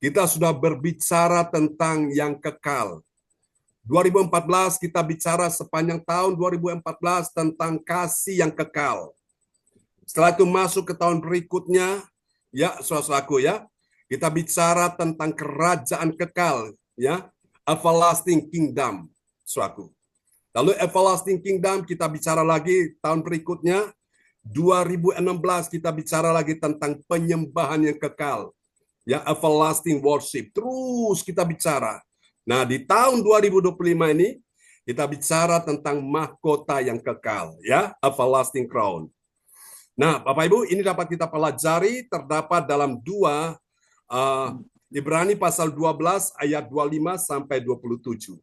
kita sudah berbicara tentang yang kekal. 2014 kita bicara sepanjang tahun 2014 tentang kasih yang kekal. Setelah itu masuk ke tahun berikutnya, ya saudaraku ya, Kita bicara tentang kerajaan kekal, ya, everlasting kingdom, suatu. Lalu everlasting kingdom kita bicara lagi tahun berikutnya 2016 kita bicara lagi tentang penyembahan yang kekal, ya, everlasting worship. Terus kita bicara. Nah, di tahun 2025 ini kita bicara tentang mahkota yang kekal, ya, everlasting crown. Nah, Bapak Ibu, ini dapat kita pelajari terdapat dalam Ibrani pasal 12 ayat 25 sampai 27.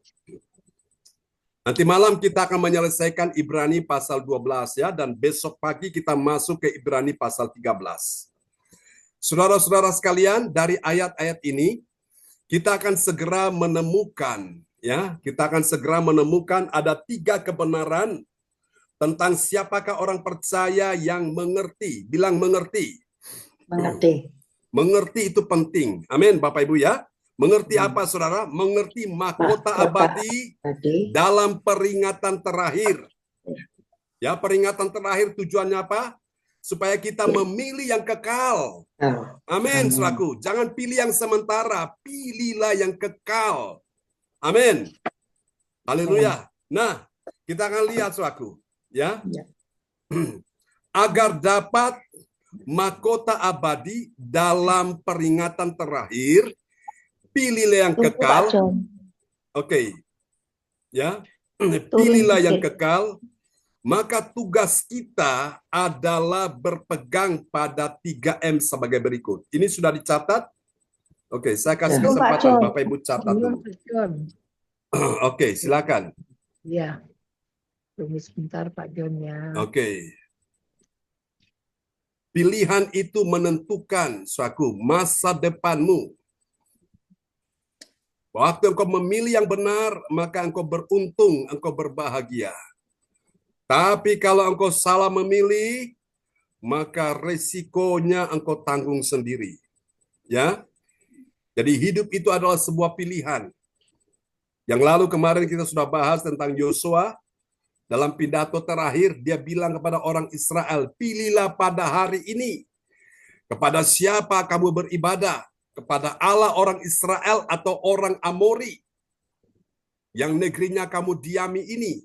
Nanti malam kita akan menyelesaikan Ibrani pasal 12 ya, dan besok pagi kita masuk ke Ibrani pasal 13. Saudara-saudara sekalian, dari ayat-ayat ini kita akan segera menemukan ada 3 kebenaran tentang siapakah orang percaya yang mengerti. Bilang mengerti. Mengerti. Mengerti itu penting. Amin, Bapak Ibu ya. Mengerti apa, saudara? Mengerti mahkota abadi dalam peringatan terakhir. Ya, peringatan terakhir tujuannya apa? Supaya kita memilih yang kekal. Amin, saudaraku. Jangan pilih yang sementara, pilihlah yang kekal. Amin. Haleluya. Nah, kita akan lihat, saudaraku. Ya. Agar dapat mahkota abadi dalam peringatan terakhir, pilihlah yang kekal. Oke. Ya. Pilihlah yang kekal. Maka tugas kita adalah berpegang pada 3M sebagai berikut. Ini sudah dicatat? Oke, saya kasih kesempatan Bapak Ibu catat dulu. Oke, silakan. Ya. Tunggu sebentar Pak John ya. Oke. Pilihan itu menentukan suatu masa depanmu. Waktu engkau memilih yang benar, maka engkau beruntung, engkau berbahagia. Tapi kalau engkau salah memilih, maka resikonya engkau tanggung sendiri. Ya. Jadi hidup itu adalah sebuah pilihan. Yang lalu kemarin kita sudah bahas tentang Yosua. Dalam pidato terakhir, dia bilang kepada orang Israel, pilihlah pada hari ini kepada siapa kamu beribadah, kepada Allah orang Israel atau orang Amori yang negerinya kamu diami ini.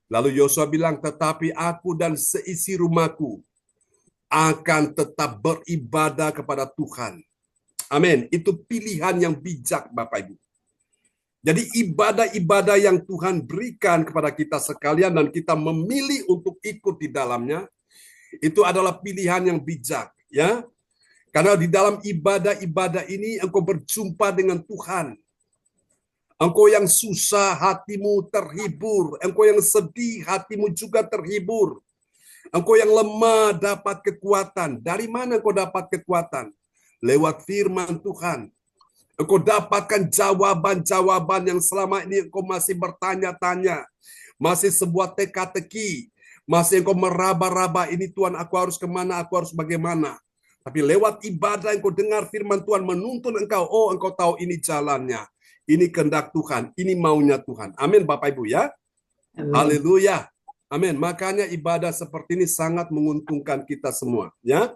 Lalu Yosua bilang, tetapi aku dan seisi rumahku akan tetap beribadah kepada Tuhan. Amin. Itu pilihan yang bijak, Bapak Ibu. Jadi ibadah-ibadah yang Tuhan berikan kepada kita sekalian dan kita memilih untuk ikut di dalamnya, itu adalah pilihan yang bijak, ya. Karena di dalam ibadah-ibadah ini engkau berjumpa dengan Tuhan. Engkau yang susah hatimu terhibur, engkau yang sedih hatimu juga terhibur. Engkau yang lemah dapat kekuatan. Dari mana engkau dapat kekuatan? Lewat firman Tuhan. Engkau dapatkan jawaban-jawaban yang selama ini engkau masih bertanya-tanya. Masih sebuah teka-teki. Masih engkau meraba-raba, ini Tuhan aku harus kemana, aku harus bagaimana. Tapi lewat ibadah engkau dengar firman Tuhan menuntun engkau. Oh, engkau tahu ini jalannya. Ini kehendak Tuhan. Ini maunya Tuhan. Amin Bapak Ibu ya. Haleluya. Amin. Makanya ibadah seperti ini sangat menguntungkan kita semua. Ya.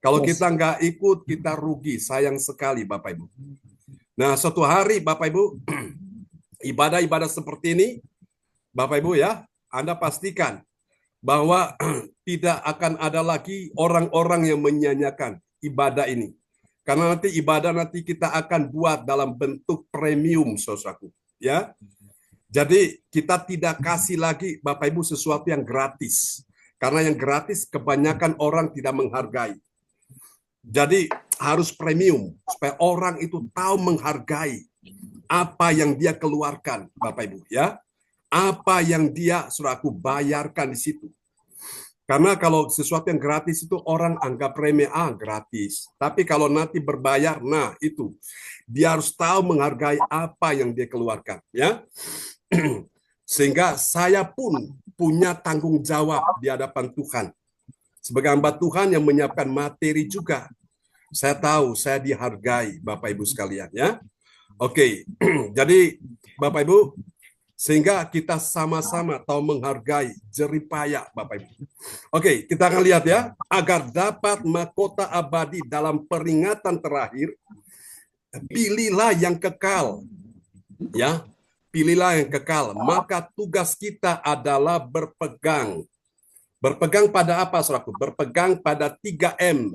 Kalau kita nggak ikut, kita rugi. Sayang sekali Bapak Ibu. Nah, suatu hari Bapak Ibu, ibadah-ibadah seperti ini, Bapak Ibu ya, Anda pastikan bahwa tidak akan ada lagi orang-orang yang menyanyiakan ibadah ini. Karena nanti ibadah kita akan buat dalam bentuk premium, saudaraku. Ya. Jadi kita tidak kasih lagi Bapak Ibu sesuatu yang gratis. Karena yang gratis kebanyakan orang tidak menghargai. Jadi harus premium supaya orang itu tahu menghargai apa yang dia keluarkan, Bapak Ibu ya. Apa yang dia saudaraku bayarkan di situ. Karena kalau sesuatu yang gratis itu orang anggap remeh, gratis. Tapi kalau nanti berbayar, nah itu dia harus tahu menghargai apa yang dia keluarkan, ya. Sehingga saya pun punya tanggung jawab di hadapan Tuhan. Sebagai hamba Tuhan yang menyiapkan materi juga. Saya tahu saya dihargai Bapak Ibu sekalian ya. Oke. Jadi Bapak Ibu, Sehingga kita sama-sama tahu menghargai jeripaya, Bapak Ibu. Oke, kita akan lihat ya. Agar dapat mahkota abadi dalam peringatan terakhir, pilihlah yang kekal. Ya, pilihlah yang kekal. Maka tugas kita adalah berpegang. Berpegang pada apa, saudaraku? Berpegang pada 3M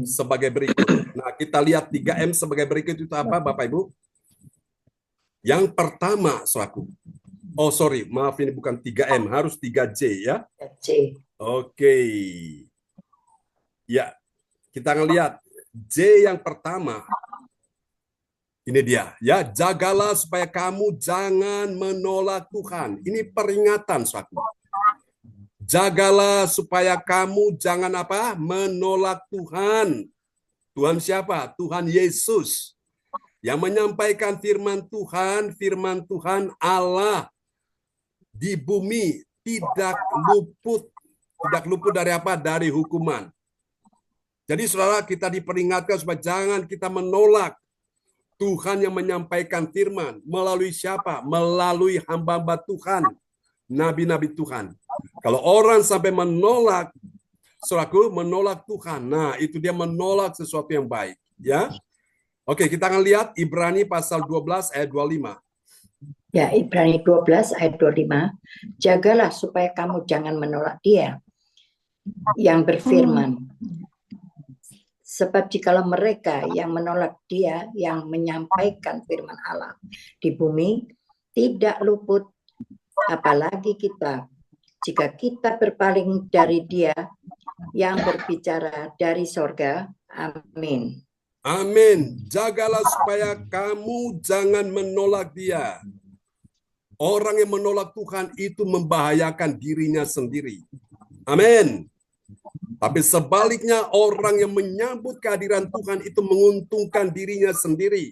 sebagai berikut. Nah, kita lihat 3M sebagai berikut itu apa, Bapak Ibu? Yang pertama, saudaraku. Oh, sorry, maaf, ini bukan 3M, harus 3J ya. Oke. Ya, kita ngelihat J yang pertama. Ini dia, ya, jagalah supaya kamu jangan menolak Tuhan. Ini peringatan, saudaraku. Jagalah supaya kamu jangan apa? Menolak Tuhan. Tuhan siapa? Tuhan Yesus. Yang menyampaikan firman Tuhan Allah di bumi tidak luput dari apa? Dari hukuman. Jadi saudara, kita diperingatkan supaya jangan kita menolak Tuhan yang menyampaikan firman. Melalui siapa? Melalui hamba-hamba Tuhan, nabi-nabi Tuhan. Kalau orang sampai menolak, saudaraku, menolak Tuhan, nah itu dia menolak sesuatu yang baik. Ya. Oke, kita akan lihat Ibrani pasal 12 ayat 25. Ya, Ibrani 12 ayat 25. Jagalah supaya kamu jangan menolak Dia yang berfirman. Sebab jikalau mereka yang menolak Dia yang menyampaikan firman Allah di bumi tidak luput, apalagi kita, jika kita berpaling dari Dia yang berbicara dari sorga. Amin. Amin. Jagalah supaya kamu jangan menolak Dia. Orang yang menolak Tuhan itu membahayakan dirinya sendiri. Amin. Tapi sebaliknya orang yang menyambut kehadiran Tuhan itu menguntungkan dirinya sendiri.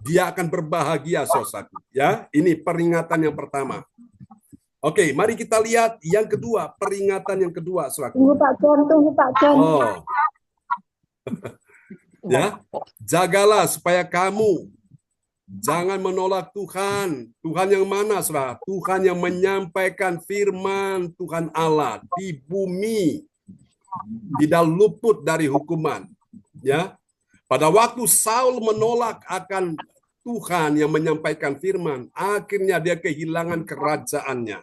Dia akan berbahagia, saudaraku. Ya, ini peringatan yang pertama. Oke, mari kita lihat yang kedua, peringatan yang kedua, saudaraku. Tunggu Pak John. Oh. Ya, jagalah supaya kamu jangan menolak Tuhan. Tuhan yang mana, saudara? Tuhan yang menyampaikan firman Tuhan Allah di bumi tidak luput dari hukuman. Ya, pada waktu Saul menolak akan Tuhan yang menyampaikan firman, akhirnya dia kehilangan kerajaannya.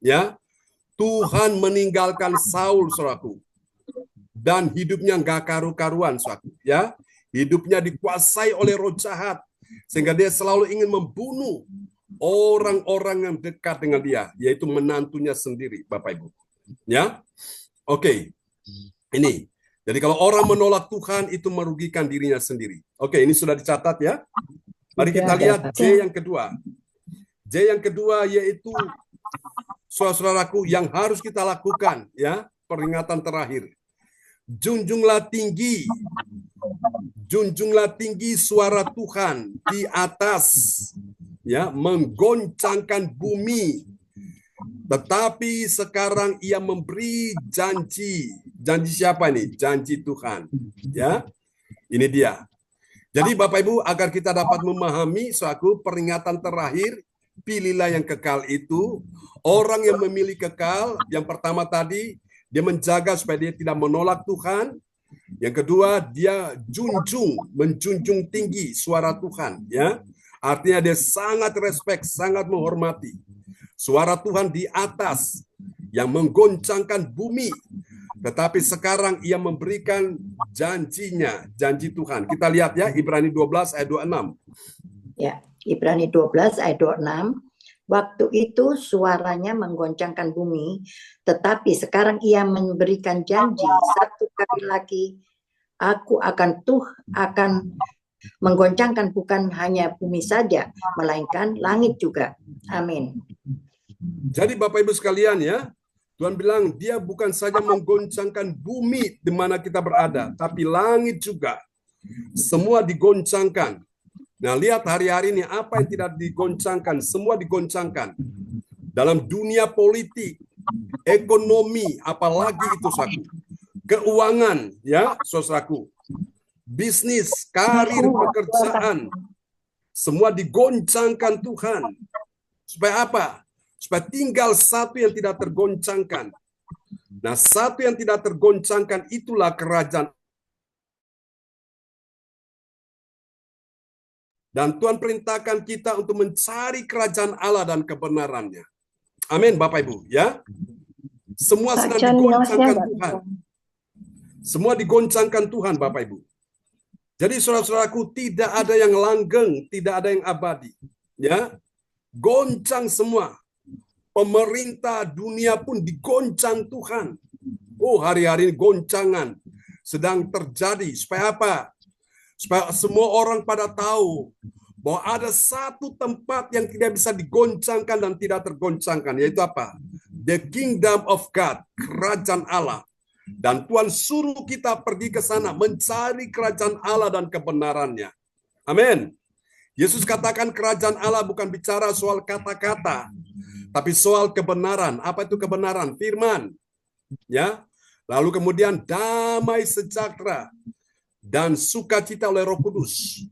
Ya, Tuhan meninggalkan Saul, saudaraku, dan hidupnya nggak karu-karuan, saudaraku. Ya, hidupnya dikuasai oleh roh jahat. Sehingga dia selalu ingin membunuh orang-orang yang dekat dengan dia, yaitu menantunya sendiri, Bapak Ibu. Ya, oke. Ini. Jadi kalau orang menolak Tuhan itu merugikan dirinya sendiri. Oke, ini sudah dicatat ya. Mari kita lihat J yang kedua. J yang kedua yaitu, saudaraku, yang harus kita lakukan, ya, peringatan terakhir. Junjunglah tinggi suara Tuhan di atas, ya, menggoncangkan bumi. Tetapi sekarang Ia memberi janji. Janji siapa nih? Janji Tuhan. Ya, ini dia. Jadi Bapak Ibu, agar kita dapat memahami suatu peringatan terakhir, pilihlah yang kekal itu. Orang yang memilih kekal, yang pertama tadi, dia menjaga supaya dia tidak menolak Tuhan. Yang kedua, dia menjunjung tinggi suara Tuhan. Ya, artinya dia sangat respect, sangat menghormati. Suara Tuhan di atas yang menggoncangkan bumi. Tetapi sekarang Ia memberikan janjinya, janji Tuhan. Kita lihat ya, Ibrani 12 ayat 26. Ya, Ibrani 12 ayat 26. Waktu itu suaranya menggoncangkan bumi, tetapi sekarang Ia memberikan janji satu kali lagi, aku akan menggoncangkan bukan hanya bumi saja, melainkan langit juga. Amin. Jadi Bapak Ibu sekalian ya, Tuhan bilang Dia bukan saja menggoncangkan bumi di mana kita berada, tapi langit juga. Semua digoncangkan. Nah, lihat hari-hari ini apa yang tidak digoncangkan, semua digoncangkan. Dalam dunia politik, ekonomi, apalagi itu saudaraku. Keuangan, ya, saudaraku. Bisnis, karir, pekerjaan, semua digoncangkan Tuhan. Supaya apa? Supaya tinggal satu yang tidak tergoncangkan. Nah, satu yang tidak tergoncangkan itulah kerajaan. Dan Tuhan perintahkan kita untuk mencari kerajaan Allah dan kebenarannya. Amin, Bapak Ibu, ya. Semua sedang digoncangkan Tuhan. Semua digoncangkan Tuhan, Bapak Ibu. Jadi saudara-saudaraku, tidak ada yang langgeng, tidak ada yang abadi. Ya, goncang semua. Pemerintah dunia pun digoncang Tuhan. Oh, hari-hari ini goncangan sedang terjadi. Supaya apa? Supaya semua orang pada tahu bahwa ada satu tempat yang tidak bisa digoncangkan dan tidak tergoncangkan, yaitu apa? The Kingdom of God, kerajaan Allah. Dan Tuhan suruh kita pergi ke sana, mencari kerajaan Allah dan kebenarannya. Amin. Yesus katakan kerajaan Allah bukan bicara soal kata-kata, tapi soal kebenaran. Apa itu kebenaran? Firman. Ya. Lalu kemudian damai sejahtera dan sukacita oleh Roh Kudus.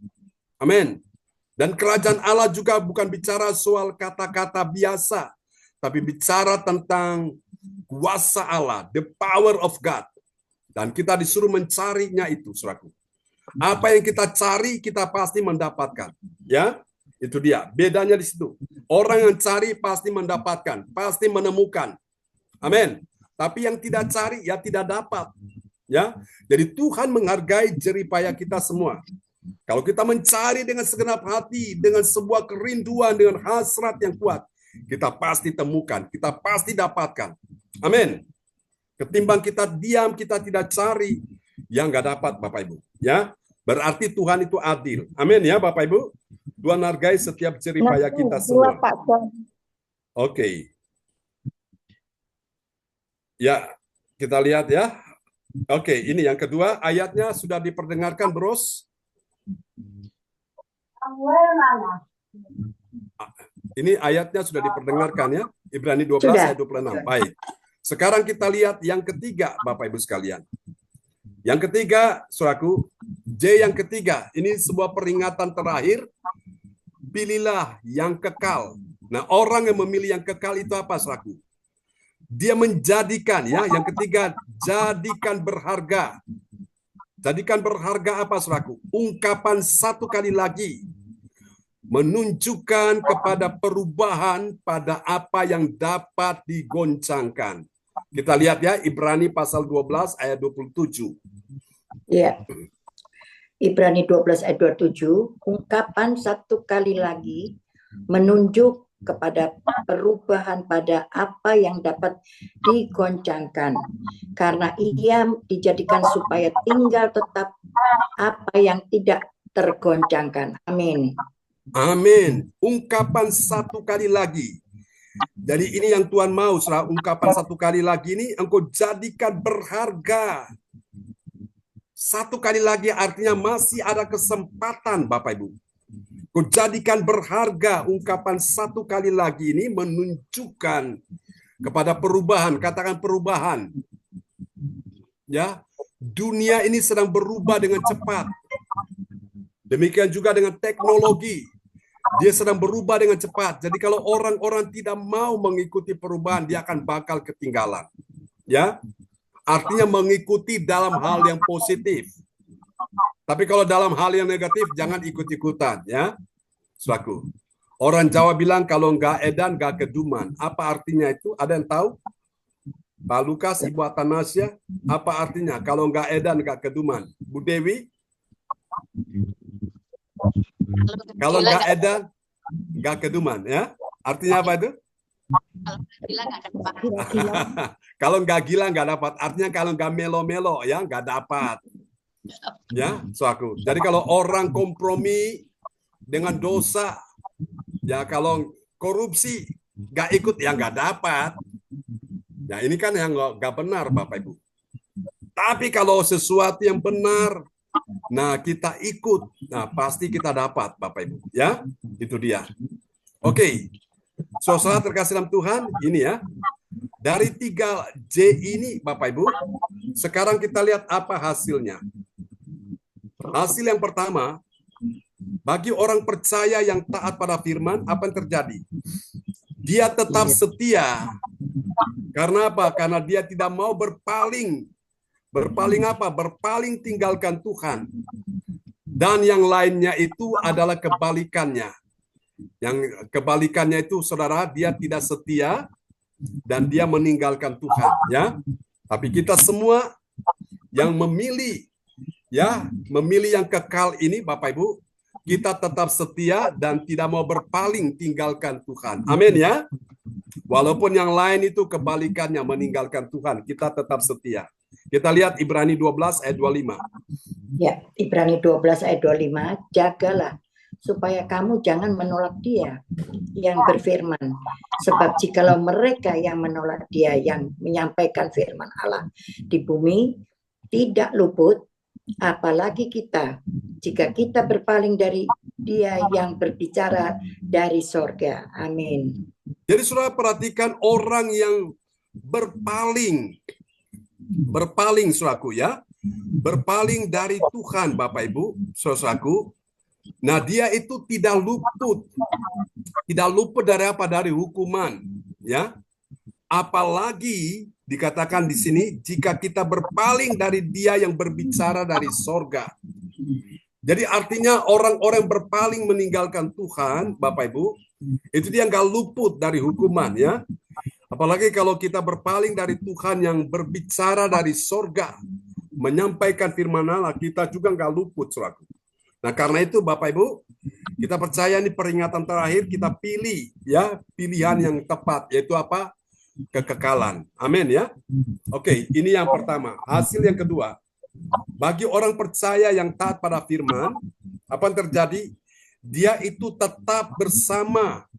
Amin. Dan kerajaan Allah juga bukan bicara soal kata-kata biasa, tapi bicara tentang kuasa Allah, the power of God. Dan kita disuruh mencarinya itu, saudaraku. Apa yang kita cari, kita pasti mendapatkan. Ya, itu dia. Bedanya di situ. Orang yang cari pasti mendapatkan, pasti menemukan. Amin. Tapi yang tidak cari, ya tidak dapat. Ya, jadi Tuhan menghargai jeripaya kita semua. Kalau kita mencari dengan segenap hati, dengan sebuah kerinduan, dengan hasrat yang kuat, kita pasti temukan, kita pasti dapatkan. Amin. Ketimbang kita diam, kita tidak cari, yang nggak dapat, Bapak Ibu. Ya, berarti Tuhan itu adil. Amin ya, Bapak Ibu. Tuhan hargai setiap jeripaya kita semua. Oke. Ya, kita lihat ya. Oke, ini yang kedua, ayatnya sudah diperdengarkan, Bros. Ini ayatnya sudah diperdengarkan ya. Ibrani 12 ayat 26. Baik. Sekarang kita lihat yang ketiga, Bapak Ibu sekalian. Yang ketiga, saudaraku, J yang ketiga, ini sebuah peringatan terakhir. Pilihlah yang kekal. Nah, orang yang memilih yang kekal itu apa, saudaraku? Dia menjadikan, ya, yang ketiga, jadikan berharga. Jadikan berharga apa, saudaraku? Ungkapan satu kali lagi menunjukkan kepada perubahan pada apa yang dapat digoncangkan. Kita lihat ya, Ibrani pasal 12 ayat 27. Iya. Ibrani 12 ayat 27, ungkapan satu kali lagi menunjuk kepada perubahan pada apa yang dapat digoncangkan. Karena ia dijadikan supaya tinggal tetap apa yang tidak tergoncangkan. Amin. Amin. Ungkapan satu kali lagi. Jadi ini yang Tuhan mau, setelah ungkapan satu kali lagi ini, engkau jadikan berharga. Satu kali lagi artinya masih ada kesempatan, Bapak Ibu. Kau jadikan berharga. Ungkapan satu kali lagi ini menunjukkan kepada perubahan. Katakan perubahan. Ya, dunia ini sedang berubah dengan cepat. Demikian juga dengan teknologi. Dia sedang berubah dengan cepat. Jadi kalau orang-orang tidak mau mengikuti perubahan, dia akan bakal ketinggalan. Ya, artinya mengikuti dalam hal yang positif. Tapi kalau dalam hal yang negatif, jangan ikut-ikutan. Ya, saudaraku. Orang Jawa bilang kalau nggak edan, nggak keduman. Apa artinya itu? Ada yang tahu? Pak Lukas, Ibu Atanasya, apa artinya? Kalau nggak edan, nggak keduman. Bu Dewi? Kalau nggak edan, nggak keduman, ya. Artinya apa itu? Kalau nggak gila, nggak dapat. Artinya kalau nggak melo-melo, ya nggak dapat. Ya, saudaraku. Jadi kalau orang kompromi dengan dosa, ya kalau korupsi nggak ikut, ya nggak dapat. Ya ini kan yang nggak benar, Bapak Ibu. Tapi kalau sesuatu yang benar, nah kita ikut, nah pasti kita dapat, Bapak Ibu. Ya, itu dia. Oke, saudara terkasih dalam Tuhan, ini ya. Dari 3 J ini, Bapak Ibu, sekarang kita lihat apa hasilnya. Hasil yang pertama, bagi orang percaya yang taat pada firman, apa yang terjadi? Dia tetap setia. Karena apa? Karena dia tidak mau berpaling. Berpaling apa? Berpaling tinggalkan Tuhan. Dan yang lainnya itu adalah kebalikannya. Yang kebalikannya itu, saudara, dia tidak setia dan dia meninggalkan Tuhan, ya. Tapi kita semua yang memilih, ya, memilih yang kekal ini, Bapak Ibu, kita tetap setia dan tidak mau berpaling tinggalkan Tuhan. Amin, ya. Walaupun yang lain itu kebalikannya meninggalkan Tuhan, kita tetap setia. Kita lihat Ibrani 12 ayat 25. Ya, Ibrani 12 ayat 25, jagalah supaya kamu jangan menolak Dia yang berfirman. Sebab jikalau mereka yang menolak Dia yang menyampaikan firman Allah di bumi tidak luput, apalagi kita, jika kita berpaling dari Dia yang berbicara dari sorga. Amin. Jadi saudara perhatikan orang yang berpaling saudaraku, ya, berpaling dari Tuhan, Bapak Ibu, saudaraku. Nah, dia itu tidak luput dari apa? Dari hukuman, ya. Apalagi dikatakan di sini jika kita berpaling dari Dia yang berbicara dari sorga. Jadi artinya orang-orang berpaling meninggalkan Tuhan, Bapak Ibu, itu dia nggak luput dari hukuman, ya. Apalagi kalau kita berpaling dari Tuhan yang berbicara dari sorga, menyampaikan firman Allah, kita juga nggak luput, saudaraku. Nah, karena itu Bapak Ibu, kita percaya ini peringatan terakhir, kita pilih, ya, pilihan yang tepat, yaitu apa? Kekekalan. Amin, ya. Oke, ini yang pertama. Hasil yang kedua, bagi orang percaya yang taat pada firman, apa yang terjadi? Dia itu tetap bersama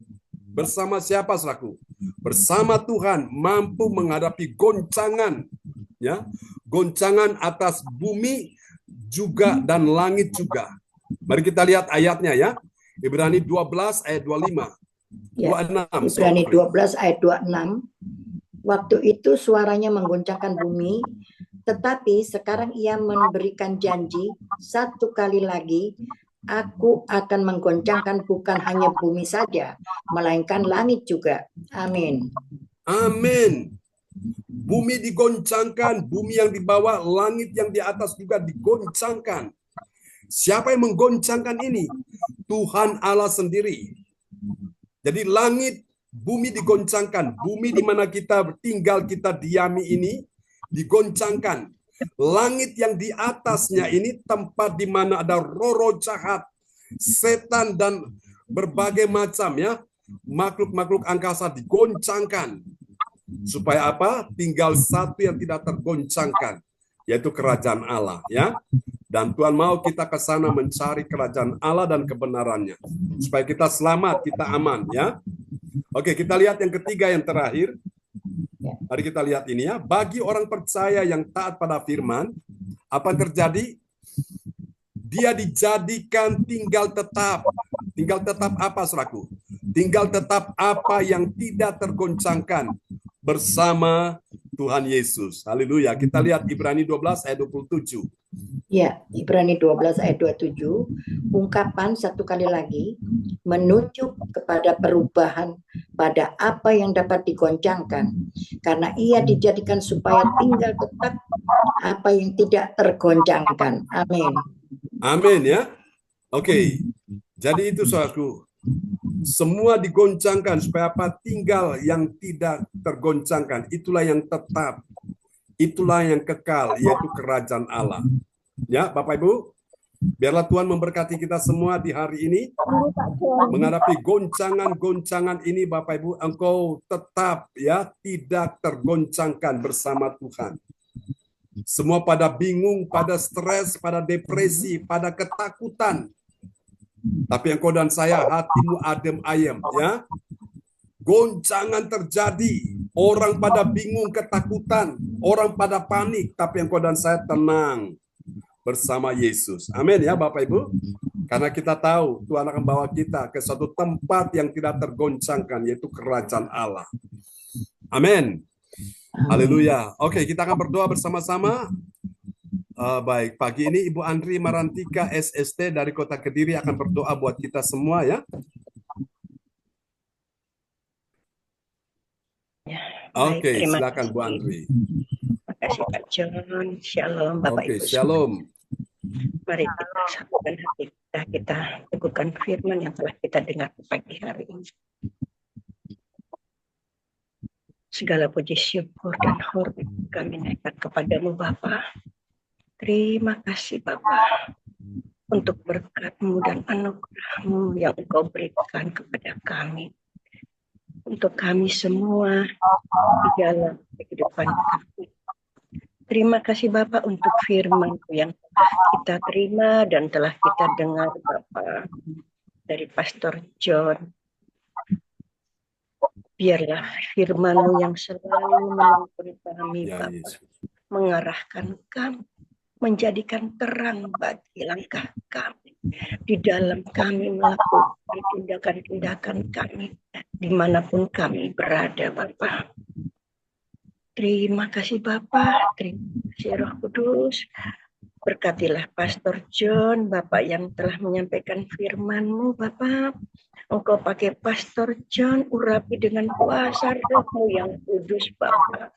siapa, saudaraku? Bersama Tuhan, mampu menghadapi goncangan, ya, goncangan atas bumi juga dan langit juga. Mari kita lihat ayatnya, ya. Ibrani 12 ayat 25. Ya, 26. Ibrani 12 ayat 26. Waktu itu suaranya menggoncangkan bumi, tetapi sekarang Ia memberikan janji satu kali lagi, Aku akan menggoncangkan bukan hanya bumi saja, melainkan langit juga. Amin. Amin. Bumi digoncangkan, bumi yang di bawah, langit yang di atas juga digoncangkan. Siapa yang menggoncangkan ini? Tuhan Allah sendiri. Jadi langit, bumi digoncangkan. Bumi di mana kita tinggal, kita diami ini, digoncangkan. Langit yang di atasnya ini tempat di mana ada roh-roh jahat, setan dan berbagai macam, ya, makhluk-makhluk angkasa digoncangkan. Supaya apa? Tinggal satu yang tidak tergoncangkan, yaitu kerajaan Allah, ya. Dan Tuhan mau kita ke sana mencari kerajaan Allah dan kebenarannya, supaya kita selamat, kita aman, ya. Oke, kita lihat yang ketiga, yang terakhir. Mari kita lihat ini, ya. Bagi orang percaya yang taat pada firman, apa yang terjadi? Dia dijadikan tinggal tetap. Tinggal tetap apa, saudaraku? Tinggal tetap apa yang tidak tergoncangkan bersama Tuhan Yesus. Haleluya. Kita lihat Ibrani 12 ayat 27. Ya, Ibrani 12 ayat 27, ungkapan satu kali lagi menunjuk kepada perubahan pada apa yang dapat digoncangkan, karena Ia dijadikan supaya tinggal tetap apa yang tidak tergoncangkan. Amin. Amin, ya. Oke. Jadi itu, saudaraku. Semua digoncangkan supaya apa? Tinggal yang tidak tergoncangkan. Itulah yang tetap. Itulah yang kekal, yaitu kerajaan Allah. Ya, Bapak Ibu, biarlah Tuhan memberkati kita semua di hari ini. Menghadapi goncangan-goncangan ini, Bapak Ibu, engkau tetap, ya, tidak tergoncangkan bersama Tuhan. Semua pada bingung, pada stres, pada depresi, pada ketakutan. Tapi engkau dan saya hatimu adem ayem, ya. Goncangan terjadi, orang pada bingung, ketakutan, orang pada panik, tapi engkau dan saya tenang bersama Yesus. Amin, ya Bapak Ibu. Karena kita tahu Tuhan akan bawa kita ke suatu tempat yang tidak tergoncangkan, yaitu kerajaan Allah. Amin. Haleluya. Oke, kita akan berdoa bersama-sama. Baik, pagi ini Ibu Andri Marantika SST dari Kota Kediri akan berdoa buat kita semua, ya. Oke, terima silakan Bu kasih. Andri. Terima kasih Pak John. Shalom Bapak Oke, Ibu semua. shalom. Mari kita satukan hati kita teguhkan firman yang telah kita dengar pagi hari ini. Segala puji syukur dan hormat kami naikkan kepadamu Bapa. Terima kasih Bapa untuk berkat-Mu dan anugerah-Mu yang Engkau berikan kepada kami. Untuk kami semua di dalam kehidupan kami. Terima kasih Bapak untuk firman-Mu yang kita terima dan telah kita dengar Bapak dari Pastor John. Biarlah firman-Mu yang selalu menuntun kami Ya, Bapak, Yesus. mengarahkan kami, menjadikan terang bagi langkah kami, di dalam kami melakukan tindakan-tindakan kami, dimanapun kami berada Bapak. Terima kasih Bapak, terima kasih Roh Kudus. Berkatilah Pastor John, Bapak yang telah menyampaikan firman-Mu Bapak. Engkau pakai Pastor John, urapi dengan kuasa Roh-Mu yang kudus Bapak.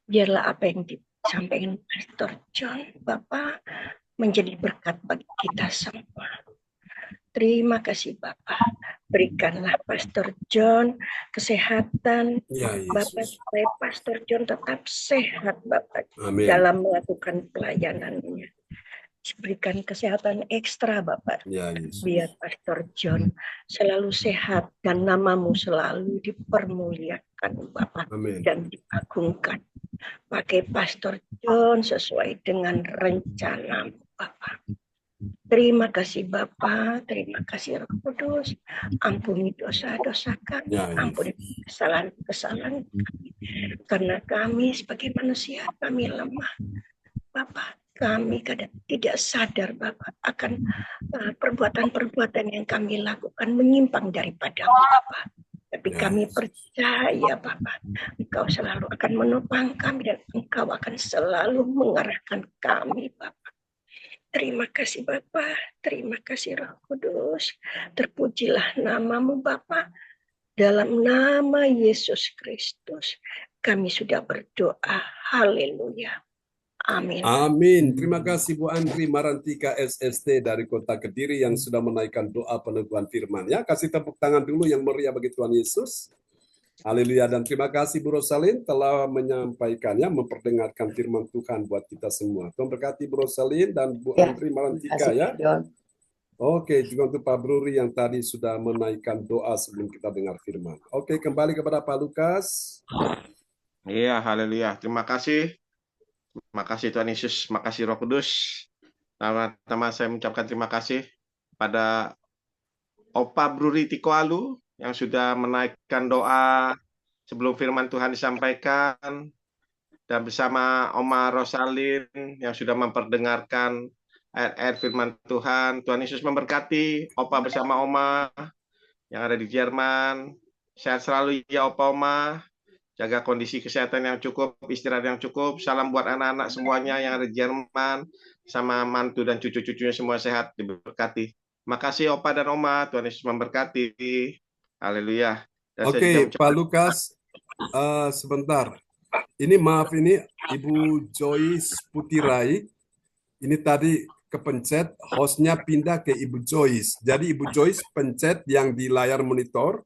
Biarlah apa yang disampaikan Pastor John Bapak menjadi berkat bagi kita semua. Terima kasih Bapak. Berikanlah Pastor John kesehatan Ya, Bapak, Yesus. supaya Pastor John tetap sehat Bapak Amin. dalam melakukan pelayanannya. Berikan kesehatan ekstra Bapak. Ya, Yesus. Biar Pastor John selalu sehat dan nama-Mu selalu dipermuliakan Bapak Amin. dan diagungkan. Pakai Pastor John sesuai dengan rencana Bapak. Terima kasih Bapak, terima kasih Roh Kudus. Ampuni dosa-dosa kami, Ya, Yesus. ampuni kesalahan-kesalahan kami. Karena kami sebagai manusia, kami lemah. Bapak, kami kadang tidak sadar Bapak akan perbuatan-perbuatan yang kami lakukan menyimpang daripada Bapak. Tapi Ya, kami Yesus. percaya Bapak, Engkau selalu akan menopang kami dan Engkau akan selalu mengarahkan kami Bapak. Terima kasih Bapak, terima kasih Roh Kudus. Terpujilah nama-Mu Bapak. Dalam nama Yesus Kristus, kami sudah berdoa. Haleluya. Amin. Amin. Terima kasih Bu Andri Marantika SST dari Kota Kediri yang sudah menaikkan doa peneguhan firman. Ya, kasih tepuk tangan dulu yang meriah bagi Tuhan Yesus. Haleluya. Dan terima kasih Bu Rosalin telah menyampaikannya, memperdengarkan firman Tuhan buat kita semua. Tuhan berkati Bu Rosalin dan Bu Ya, Andri terima Marantika kasih ya. Pak John. Oke, juga untuk Pak Bruri yang tadi sudah menaikkan doa sebelum kita dengar firman. Oke, kembali kepada Pak Lukas. Iya, haleluya. Terima kasih. Terima kasih Tuhan Yesus. Terima kasih Roh Kudus. Pertama-tama saya mengucapkan terima kasih pada Opa Bruri Tikoalu yang sudah menaikkan doa sebelum firman Tuhan disampaikan, dan bersama Oma Rosalin yang sudah memperdengarkan ayat-ayat firman Tuhan. Tuhan Yesus memberkati Opa bersama Oma yang ada di Jerman. Sehat selalu ya Opa Oma. Jaga kondisi kesehatan yang cukup, istirahat yang cukup. Salam buat anak-anak semuanya yang ada di Jerman, sama mantu dan cucu-cucunya semua sehat, diberkati. Makasih Opa dan Oma, Tuhan Yesus memberkati. Haleluya. Oke, Pak Lukas, sebentar. Ini maaf, ini Ibu Joyce Putirai. Ini tadi kepencet, hostnya pindah ke Ibu Joyce. Jadi Ibu Joyce pencet yang di layar monitor.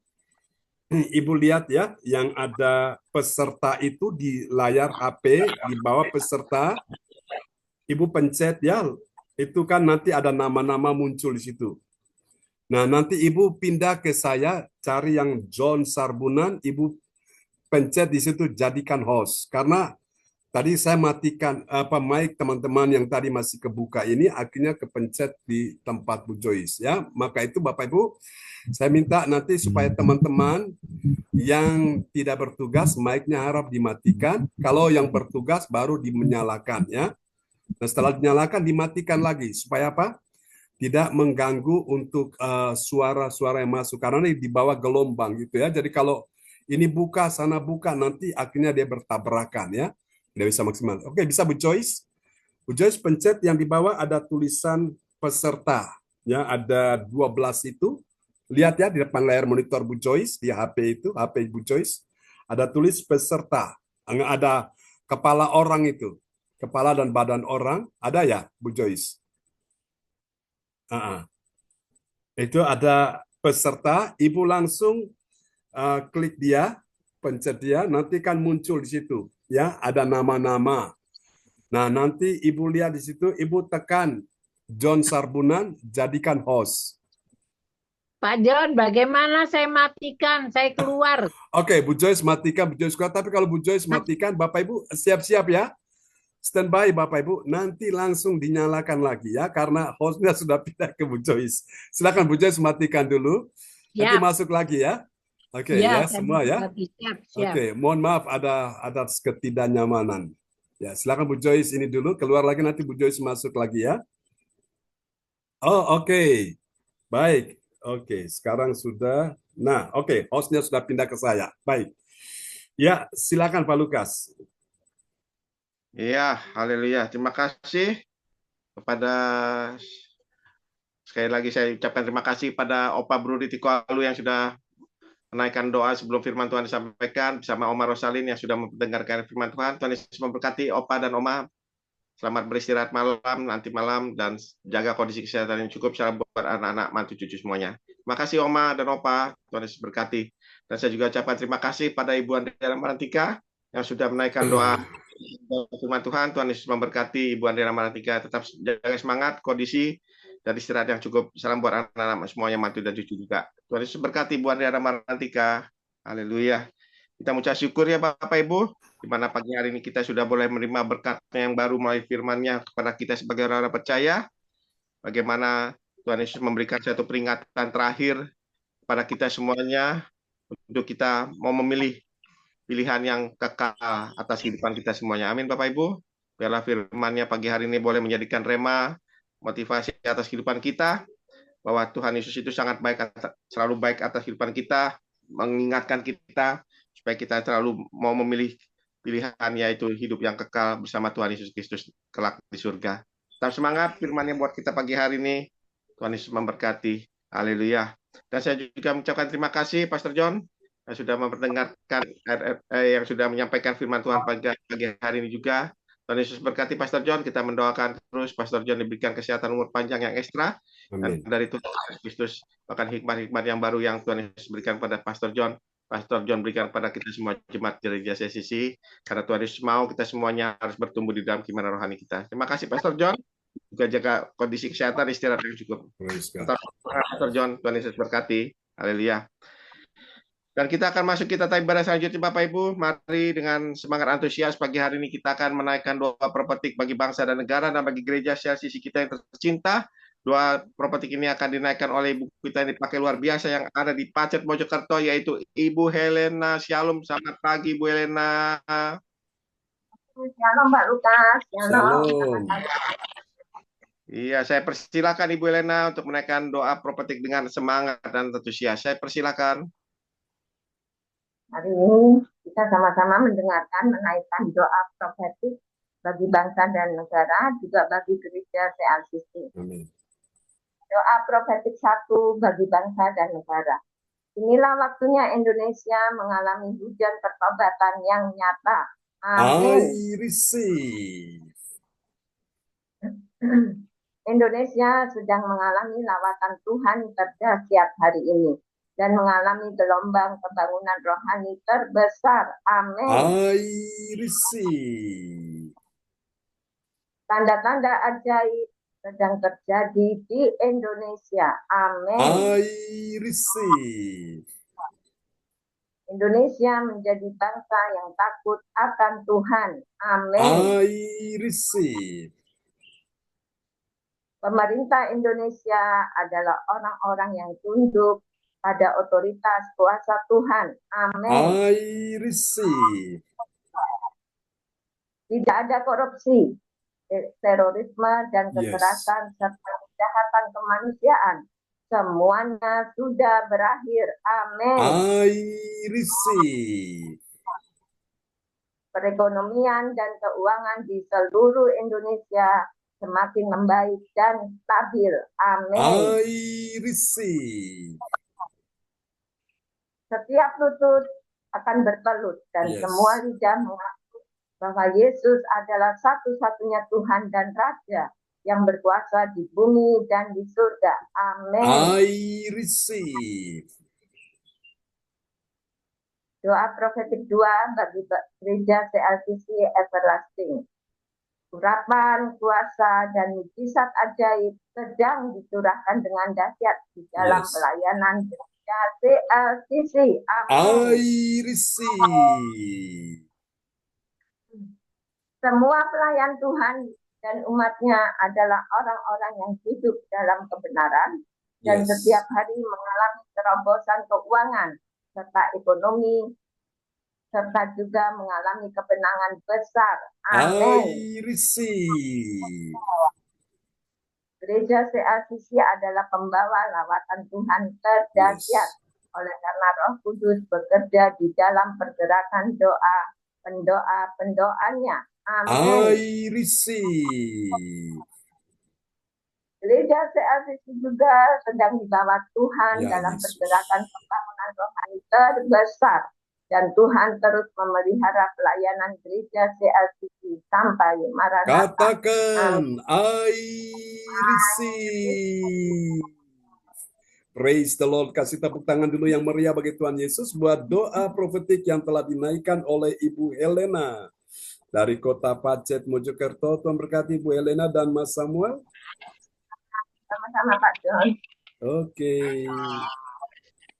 Ibu lihat ya, yang ada peserta itu di layar HP, di bawah peserta. Ibu pencet ya, itu kan nanti ada nama-nama muncul di situ. Nah, nanti Ibu pindah ke saya, cari yang John Sarbunan, Ibu pencet di situ, jadikan host. Karena tadi saya matikan mic teman-teman yang tadi masih kebuka ini, akhirnya kepencet di tempat Bu Joyce. Ya, maka itu Bapak Ibu, saya minta nanti supaya teman-teman yang tidak bertugas, mic-nya harap dimatikan. Kalau yang bertugas baru dimenyalakan ya. Nah, setelah dinyalakan dimatikan lagi supaya apa? Tidak mengganggu untuk suara-suara yang masuk karena ini di bawah gelombang gitu ya. Jadi kalau ini buka sana buka nanti akhirnya dia bertabrakan ya. Tidak bisa maksimal. Oke, bisa Bu Joyce. Bu Joyce pencet yang di bawah ada tulisan peserta ya, ada 12 itu. Lihat ya di depan layar monitor Bu Joyce, di HP itu, HP Bu Joyce. Ada tulis peserta. Ada kepala orang itu. Kepala dan badan orang. Ada ya, Bu Joyce? Itu ada peserta. Ibu langsung klik dia, pencet dia, nanti kan muncul di situ. Ya, ada nama-nama. Nah, nanti Ibu lihat di situ, Ibu tekan John Sarbunan, jadikan host. Pak John, bagaimana saya matikan? Saya keluar. Oke, Bu Joyce matikan, Bu Joyce keluar. Tapi kalau Bu Joyce matikan, Bapak Ibu siap-siap ya. Standby Bapak Ibu, nanti langsung dinyalakan lagi ya, karena hostnya sudah pindah ke Bu Joyce. Silakan Bu Joyce matikan dulu, nanti masuk lagi ya. Oke ya, semua ya. Oke, mohon maaf ada ketidaknyamanan. Ya, silakan Bu Joyce ini dulu, keluar lagi, nanti Bu Joyce masuk lagi ya. Oh, oke. Baik. Oke, sekarang sudah. Nah, oke, hostnya sudah pindah ke saya. Baik. Ya, silakan Pak Lukas. Iya, haleluya. Terima kasih kepada, sekali lagi saya ucapkan terima kasih pada Opa Brudi Tikoalu yang sudah menaikkan doa sebelum firman Tuhan disampaikan, bersama Oma Rosalin yang sudah mendengarkan firman Tuhan. Tuhan Yesus memberkati Opa dan Oma. Selamat beristirahat malam, nanti malam, dan jaga kondisi kesehatan yang cukup. Salam buat anak-anak, mantu, cucu semuanya. Terima kasih Oma dan Opa, Tuhan Yesus berkati. Dan saya juga ucapkan terima kasih pada Ibu Andrea Marantika yang sudah menaikkan doa firman Tuhan. Tuhan Yesus memberkati Ibu Andrea Marantika. Tetap jaga semangat, kondisi, dan istirahat yang cukup. Salam buat anak-anak semuanya, mantu dan cucu juga. Tuhan Yesus berkati Ibu Andrea Marantika. Haleluya. Kita mengucap syukur ya Bapak Ibu, di mana pagi hari ini kita sudah boleh menerima berkat-Nya yang baru melalui firman-Nya kepada kita sebagai orang-orang percaya. Bagaimana Tuhan Yesus memberikan satu peringatan terakhir kepada kita semuanya untuk kita mau memilih pilihan yang kekal atas kehidupan kita semuanya. Amin Bapak Ibu. Biarlah firman-Nya pagi hari ini boleh menjadikan rema, motivasi atas kehidupan kita, bahwa Tuhan Yesus itu sangat baik, selalu baik atas kehidupan kita, mengingatkan kita supaya kita selalu mau memilih pilihan, yaitu hidup yang kekal bersama Tuhan Yesus Kristus kelak di surga. Tetap semangat, firman-Nya buat kita pagi hari ini. Tuhan Yesus memberkati. Haleluya. Dan saya juga mengucapkan terima kasih Pastor John yang sudah mendengarkan, yang sudah menyampaikan firman Tuhan pagi hari ini juga. Tuhan Yesus berkati Pastor John. Kita mendoakan terus Pastor John diberikan kesehatan umur panjang yang ekstra. Dan dari Tuhan Yesus Kristus, bahkan hikmat-hikmat yang baru yang Tuhan Yesus berikan pada Pastor John berikan pada kita semua jemaat gereja CCC, karena Tuhan Yesus mau kita semuanya harus bertumbuh di dalam keimanan rohani kita. Terima kasih Pastor John, juga jaga kondisi kesehatan, istirahat yang cukup. Pastor John, Tuhan Yesus berkati. Haleluya. Dan kita akan masuk kita ibadah selanjutnya Bapak Ibu. Mari dengan semangat antusias pagi hari ini kita akan menaikkan doa prophetik bagi bangsa dan negara dan bagi gereja CCC kita yang tercinta. Doa prophetik ini akan dinaikkan oleh ibu kita yang dipakai luar biasa yang ada di Pacet Mojokerto, yaitu Ibu Helena. Shalom, selamat pagi Ibu Helena. Shalom Mbak Lukas. Shalom. Iya, saya persilakan Ibu Helena untuk menaikkan doa prophetik dengan semangat dan antusias. Saya persilakan. Hari ini kita sama-sama mendengarkan menaikkan doa prophetik bagi bangsa dan negara, juga bagi gereja CLCC. Amin. Doa prophetik 1 bagi bangsa dan negara. Inilah waktunya Indonesia mengalami hujan pertobatan yang nyata. Amin. I receive. Indonesia sedang mengalami lawatan Tuhan terdahsyat hari ini dan mengalami gelombang pembangunan rohani terbesar. Amin. I receive. Tanda-tanda ajaib sedang terjadi di Indonesia. Amin. I receive. Indonesia menjadi bangsa yang takut akan Tuhan. Amin. I receive. Pemerintah Indonesia adalah orang-orang yang tunduk pada otoritas kuasa Tuhan. Amin. I receive. Tidak ada korupsi, terorisme, dan kekerasan, serta kejahatan kemanusiaan. Semuanya sudah berakhir. Amin. I receive. Perekonomian dan keuangan di seluruh Indonesia semakin membaik dan stabil. Amin. I receive. Setiap lutut akan bertelut dan Yes. semua lidah mengaku bahwa Yesus adalah satu-satunya Tuhan dan Raja yang berkuasa di bumi dan di surga. Amin. I receive. Doa profetik 2 bagi gereja CLCC Everlasting. Urapan, kuasa, dan mujizat ajaib sedang dicurahkan dengan dahsyat di dalam Yes. pelayanan gereja CLCC. I Amin. receive. Semua pelayan Tuhan dan umatnya adalah orang-orang yang hidup dalam kebenaran dan Yes. setiap hari mengalami terobosan keuangan serta ekonomi serta juga mengalami kebenangan besar. Amin. I receive. Gereja CLCC adalah pembawa lawatan Tuhan terdahsyat. Yes. Oleh karena Roh Kudus bekerja di dalam pergerakan doa, pendoanya. Amin. I receive. Gereja CLCC juga sedang dibawa Tuhan Ya, dalam Yesus. pergerakan pembangunan rohani terbesar. Dan Tuhan terus memelihara pelayanan gereja CLCC sampai Maranatha. Katakan, I receive. Praise the Lord. Kasih tepuk tangan dulu yang meriah bagi Tuhan Yesus buat doa profetik yang telah dinaikkan oleh Ibu Helena dari Kota Pacet, Mojokerto. Tuhan berkati Ibu Helena dan Mas Samuel. Sama-sama Pak John. Oke.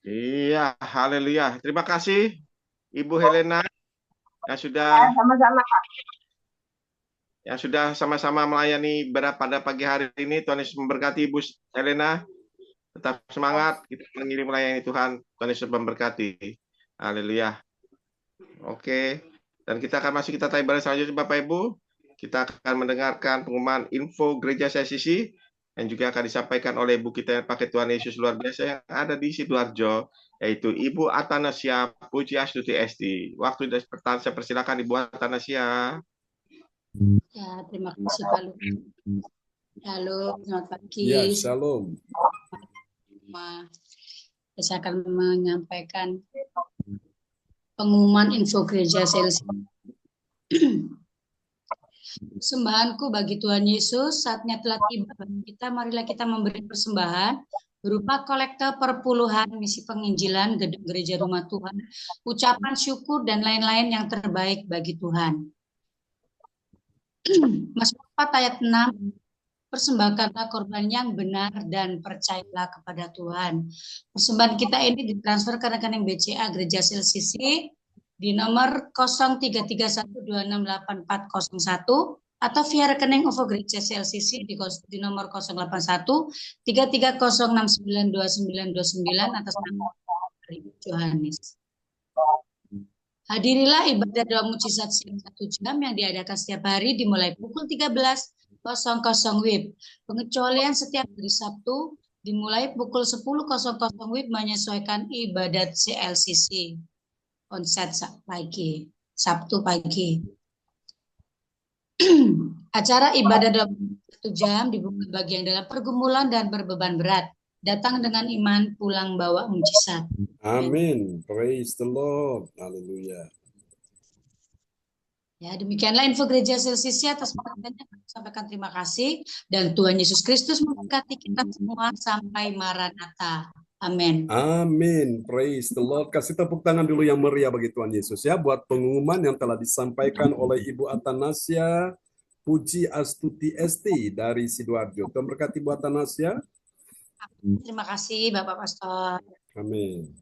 Iya, haleluya. Terima kasih Ibu Helena yang sudah Sama-sama Pak. sama-sama melayani pada pagi hari ini. Tuhan Yesus memberkati Ibu Helena. Tetap semangat, kita mengirim melayani Tuhan. Tuhan Yesus memberkati. Haleluya. Oke. Dan kita akan masuk kita ibadah selanjutnya Bapak Ibu. Kita akan mendengarkan pengumuman info gereja CLCC yang juga akan disampaikan oleh Ibu kita yang pakai Tuhan Yesus luar biasa yang ada di Sidoarjo, yaitu Ibu Atanasia Pujiastuti Esti. Waktu dan pertanyaan saya persilakan Ibu Atanasia. Ya, terima kasih Pak Lu. Halo, selamat pagi. Ya, shalom. Saya akan menyampaikan pengumuman info gereja CLCC. Persembahanku bagi Tuhan Yesus, saatnya telah tiba bagi kita. Marilah kita memberi persembahan berupa kolekte perpuluhan, misi penginjilan, gedung gereja rumah Tuhan, ucapan syukur, dan lain-lain yang terbaik bagi Tuhan. Mazmur 4 ayat 6, persembahkanlah korban yang benar dan percayalah kepada Tuhan. Persembahan kita ini ditransfer ke rekening BCA Gereja CLCC di nomor 0331268401 atau via rekening OVO Gereja CLCC di nomor 081 3306692929 atas nama Yohanes. Hadirilah ibadah doa mujizat siang 1 jam yang diadakan setiap hari dimulai pukul 13.00 WIB. Pengecualian setiap hari Sabtu dimulai pukul 10.00 WIB menyesuaikan ibadat CLCC. Onset pagi, Sabtu pagi. Acara ibadah dalam 1 jam dibuka bagi yang dalam pergumulan dan berbeban berat. Datang dengan iman, pulang bawa mujizat. Amin. Praise the Lord. Haleluya. Ya, demikianlah info gereja CLCC. Atas perhatiannya kami sampaikan terima kasih dan Tuhan Yesus Kristus memberkati kita semua sampai Maranatha. Amin. Amin. Praise the Lord. Kasih tepuk tangan dulu yang meriah bagi Tuhan Yesus ya buat pengumuman yang telah disampaikan oleh Ibu Atanasia Pujiastuti Esti dari Sidoarjo. Tuhan berkati Ibu Atanasia. Terima kasih Bapak Pastor. Amin.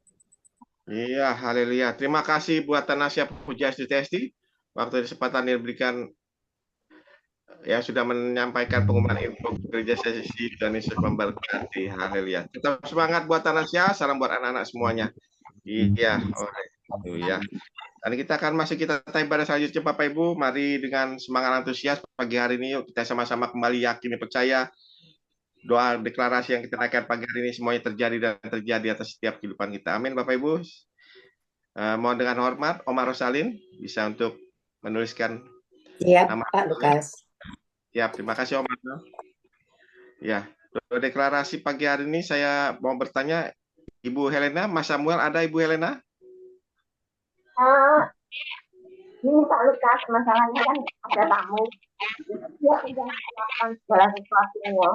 Iya, haleluya. Terima kasih buat Atanasia Pujiastuti Esti. Waktu kesempatan yang diberikan ya sudah menyampaikan pengumuman info gereja CLCC dan Yesus memberkati. Haleluya. Tetap semangat buat Atanasia. Salam buat anak-anak semuanya. Iya, haleluya. Dan kita akan masuk kita ibadah selanjutnya Bapak Ibu. Mari dengan semangat antusias pagi hari ini yuk kita sama-sama kembali yakini percaya doa deklarasi yang kita naikkan pagi hari ini semuanya terjadi dan terjadi atas setiap kehidupan kita. Amin Bapak Ibu. Mohon dengan hormat Omar Rosalin bisa untuk menuliskan nama Pak Lukas. Ya, terima kasih Omar. Ya, doa deklarasi pagi hari ini saya mau bertanya Ibu Helena, Mas Samuel ada Ibu Helena? Ini Pak Lukas, masalahnya kan ada tamu. Dia sudah melakukan segala sesuatunya.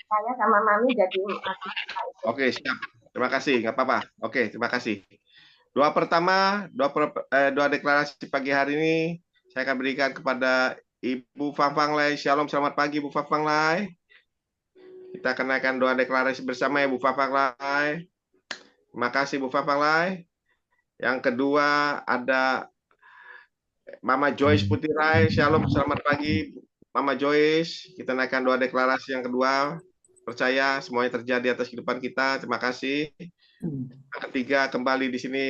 Saya sama Mami jadi Oke, siap. Terima kasih, nggak apa-apa. Oke, terima kasih. Doa pertama, doa deklarasi pagi hari ini saya akan berikan kepada Ibu Fang Fang Lai. Shalom, selamat pagi Ibu Fang Fang Lai. Kita akan naikkan doa deklarasi bersama Ibu Fang Fang Lai. Terima kasih Ibu Fang Fang Lai. Yang kedua ada Mama Joyce Putirai. Shalom, selamat pagi Mama Joyce. Kita naikkan doa deklarasi yang kedua. Percaya semuanya terjadi atas kehidupan kita. Terima kasih. Yang ketiga kembali di sini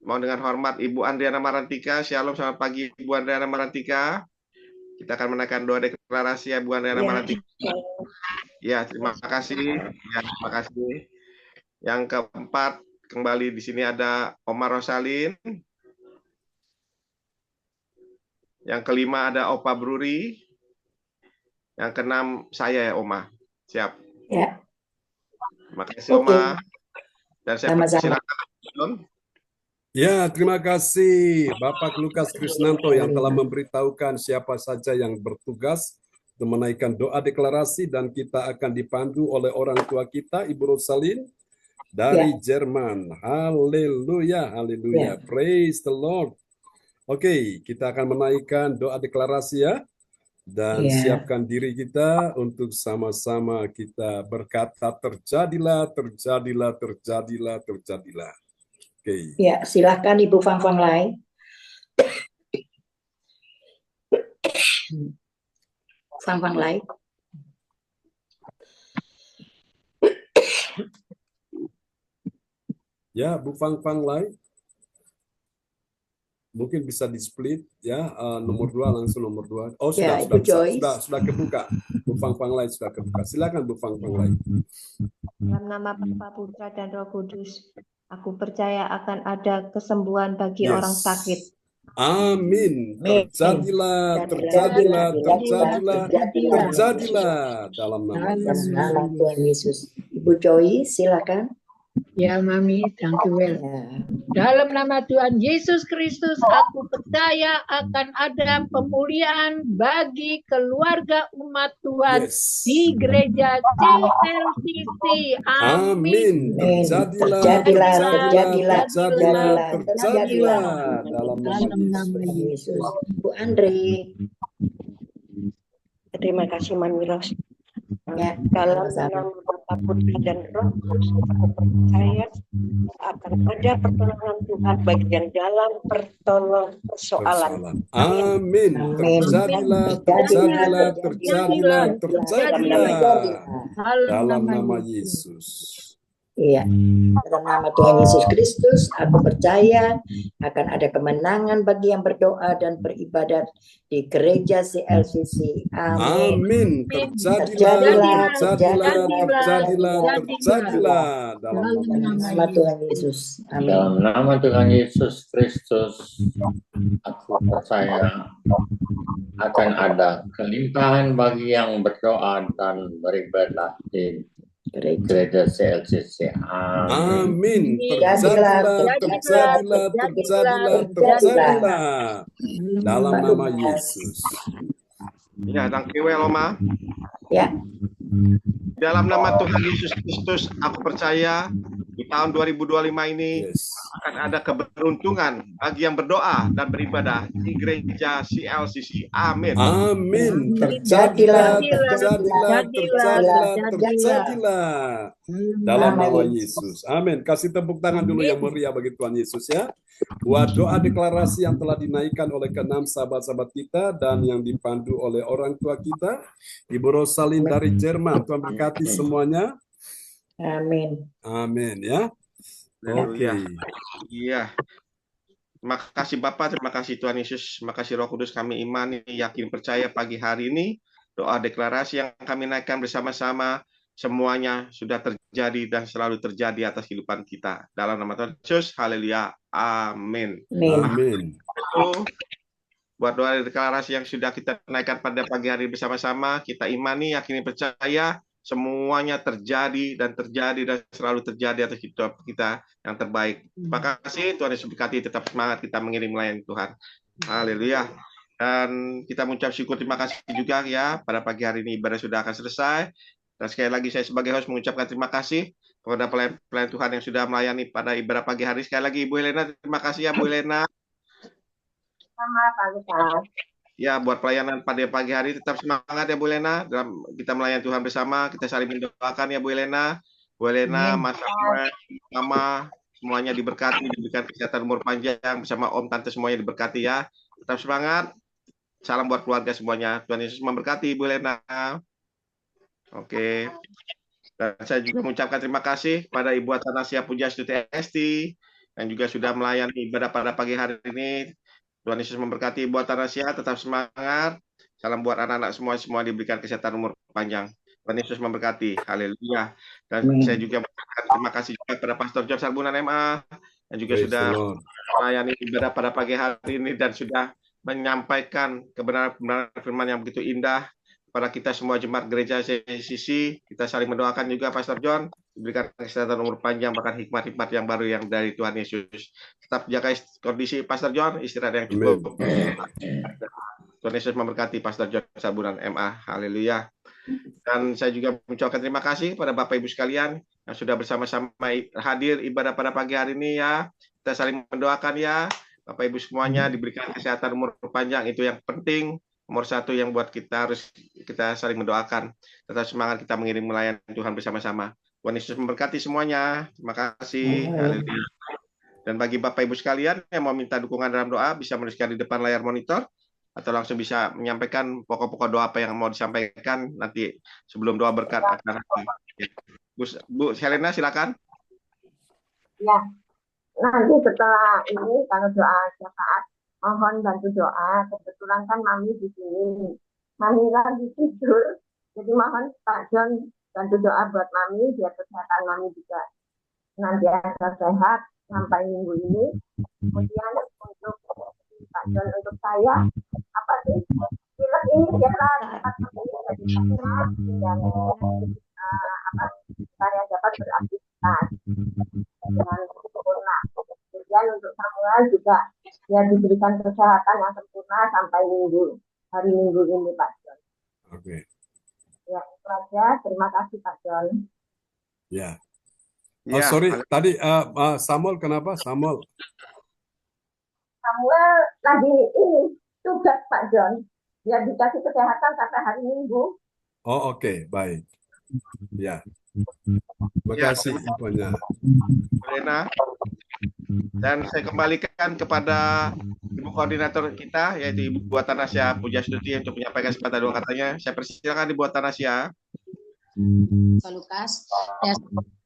mau dengan hormat Ibu Andriana Marantika. Shalom, selamat pagi Ibu Andriana Marantika. Kita akan menaikkan doa deklarasi ya Bu Andriana Marantika. Ya, terima kasih. Ya, terima kasih. Yang keempat kembali di sini ada Omar Rosalin. Yang kelima ada Opa Bruri. Yang keenam saya ya Oma. Siap. Ya. Terima kasih Oma. Dan saya persilakan. Ya, terima kasih Bapak Lukas Krisnanto yang telah memberitahukan siapa saja yang bertugas untuk menaikkan doa deklarasi, dan kita akan dipandu oleh orang tua kita, Ibu Rosalin dari Jerman. Haleluya, haleluya. Praise the Lord. Oke, kita akan menaikkan doa deklarasi ya. Dan siapkan diri kita untuk sama-sama kita berkata terjadilah, terjadilah, terjadilah, terjadilah. Oke. Ya, silakan Ibu Fang Fang Lai. Fang Fang Lai. Ya, Bu Fang Fang Lai. Mungkin bisa di-split ya, nomor 2 langsung nomor 2. Oh, sudah kebuka. Bu Fang Fang Lai sudah kebuka. Silakan Bu Fang Fang Lai. Dalam nama Bapa, Putra dan Roh Kudus, aku percaya akan ada kesembuhan bagi orang sakit. Amin. Terjadilah, terjadilah, terjadilah, terjadilah dalam nama Tuhan Yesus. Ibu Joy, silakan. Ya, Mami, thank you well. Dalam nama Tuhan Yesus Kristus, aku percaya akan ada pemulihan bagi keluarga umat Tuhan di gereja CLCC. Amin. Terjadilah, terjadilah, terjadilah, terjadilah dalam nama Yesus. Bu Andre. Terima kasih Manwiros. Ya, dalam nama Bapa, Putra dan Roh Kudus, aku percaya akan ada pertolongan Tuhan bagi yang dalam persoalan. Amin. Terjadilah, terjadilah, terjadilah, terjadilah dalam nama Yesus. Iya, dalam nama Tuhan Yesus Kristus, aku percaya akan ada kemenangan bagi yang berdoa dan beribadat di gereja CLCC. Amin. Terjadilah, terjadilah, terjadilah, terjadilah dalam nama Tuhan Yesus. Amin. Dalam nama Tuhan Yesus Kristus, aku percaya akan ada kelimpahan bagi yang berdoa dan beribadah di gereja CLCC. Amin. Terjadilah, terjadilah, terjadilah, terjadilah dalam nama Yesus. Ya, thank you well, Oma. Ya. Dalam nama Tuhan Yesus Kristus, aku percaya di tahun 2025 ini akan ada keberuntungan bagi yang berdoa dan beribadah di gereja CLCC. Amin. Amin. Terjadilah, terjadilah, terjadilah, terjadilah dalam nama Yesus. Amin. Kasih tepuk tangan dulu yang meriah bagi Tuhan Yesus ya. Buat doa deklarasi yang telah dinaikkan oleh keenam sahabat-sahabat kita dan yang dipandu oleh orang tua kita, Ibu Rosalin dari Jerman. Tuhan berkati semuanya. Amin. Amin ya. Oke. Iya. Terima kasih Bapak, terima kasih Tuhan Yesus, terima kasih Roh Kudus. Kami imani, yakin, percaya pagi hari ini doa deklarasi yang kami naikkan bersama-sama semuanya sudah terjadi dan selalu terjadi atas kehidupan kita. Dalam nama Tuhan Yesus, haleluya. Amin. Amin. Buat doa deklarasi yang sudah kita naikkan pada pagi hari bersama-sama, kita imani, yakini, percaya semuanya terjadi dan selalu terjadi atas hidup kita yang terbaik. Terima kasih, Tuhan Yesus berkati, tetap semangat kita mengirim melayani Tuhan. Haleluya. Dan kita mengucap syukur, terima kasih juga ya, pada pagi hari ini ibadah sudah akan selesai. Dan sekali lagi saya sebagai host mengucapkan terima kasih kepada pelayan Tuhan yang sudah melayani pada ibadah pagi hari. Sekali lagi Ibu Helena, terima kasih ya Bu Helena. Sama Pak Lukas. Ya, buat pelayanan pada pagi hari tetap semangat ya Bu Helena. Dalam kita melayani Tuhan bersama, kita saling mendoakan ya Bu Helena. Bu Helena, Mas Samuel, Mama, semuanya diberkati, diberikan kesehatan umur panjang, bersama Om Tante semuanya diberkati ya. Tetap semangat. Salam buat keluarga semuanya. Tuhan Yesus memberkati Bu Helena. Oke. Dan saya juga mengucapkan terima kasih pada Ibu Atanasia Pujastuti Esti yang juga sudah melayani ibadah pada pagi hari ini. Tuhan Yesus memberkati Ibu Atanasia, tetap semangat. Salam buat anak-anak semua diberikan kesehatan umur panjang. Tuhan Yesus memberkati. Haleluya. Dan saya juga mengucapkan terima kasih juga pada Pastor John Sarbunan MA yang juga sudah melayani ibadah pada pagi hari ini dan sudah menyampaikan kebenaran firman yang begitu indah pada kita semua jemaat gereja CCC. Kita saling mendoakan juga Pastor John diberikan kesehatan umur panjang, bahkan hikmat-hikmat yang baru yang dari Tuhan Yesus. Tetap jaga kondisi Pastor John, istirahat yang cukup. Tuhan Yesus memberkati Pastor John Sarbunan MA. Haleluya. Dan saya juga mengucapkan terima kasih pada Bapak Ibu sekalian yang sudah bersama-sama hadir ibadah pada pagi hari ini ya. Kita saling mendoakan ya. Bapak Ibu semuanya diberikan kesehatan umur panjang, itu yang penting. Nomor satu yang buat kita harus kita saling mendoakan. Tetap semangat kita mengirim melayani Tuhan bersama-sama. Tuhan Yesus memberkati semuanya. Terima kasih. Haleluya. Dan bagi Bapak Ibu sekalian yang mau minta dukungan dalam doa, bisa menuliskan di depan layar monitor atau langsung bisa menyampaikan pokok-pokok doa apa yang mau disampaikan nanti sebelum doa berkat akan Bu Helena, silakan. Ya, nanti setelah ini kalau doa syafaat, mohon bantu doa. Kebetulan kan Mami di sini, Mami lagi tidur, jadi mohon Pak John bantu doa buat Mami biar kesehatan Mami juga nanti ada sehat sampai minggu ini. Kemudian untuk Pak John, untuk saya apa sih pilek ini biasa dapat dan saya dapat beraktivitas dengan sempurna. Kemudian untuk Samuel juga ya diberikan kesehatan yang sempurna sampai hari Minggu ini Pak John. Oke. Ya, itu aja. Terima kasih Pak John. Ya. Oh, sorry, tadi Samuel kenapa? Samuel lagi ini tugas Pak John. Ya dikasih kesehatan sampai hari Minggu. Oh, oke, baik. Ya. Terima kasih infonya. Helena. Dan saya kembalikan kepada Ibu Koordinator kita, yaitu Ibu Atanasia Pujastuti untuk menyampaikan sepatah dua katanya. Saya persilakan Ibu Atanasia. Pak Lukas. Ya,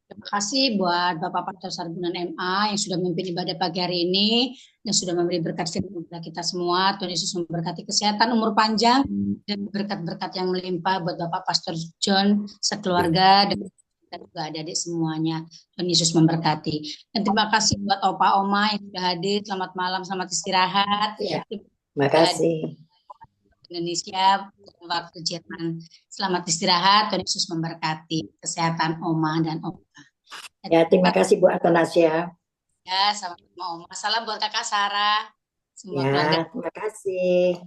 terima kasih buat Bapak Pastor Sarbunan MA yang sudah memimpin ibadah pagi hari ini, yang sudah memberi berkat firman kepada kita semua. Tuhan Yesus memberkati kesehatan, umur panjang, dan berkat-berkat yang melimpah buat Bapak Pastor John, sekeluarga, dan juga adik-adik semuanya. Tuhan Yesus memberkati. Dan terima kasih buat Opa Oma yang sudah hadir. Selamat malam, selamat istirahat. Ya, terima kasih. Indonesia waktu Jerman. Selamat istirahat. Tuhan Yesus memberkati kesehatan Oma dan Opa. Ya, terima kasih Bu Atanasia. Ya, sama-sama Oma. Salam buat Kakak Sarah. Semua ya, keluarga. Terima kasih.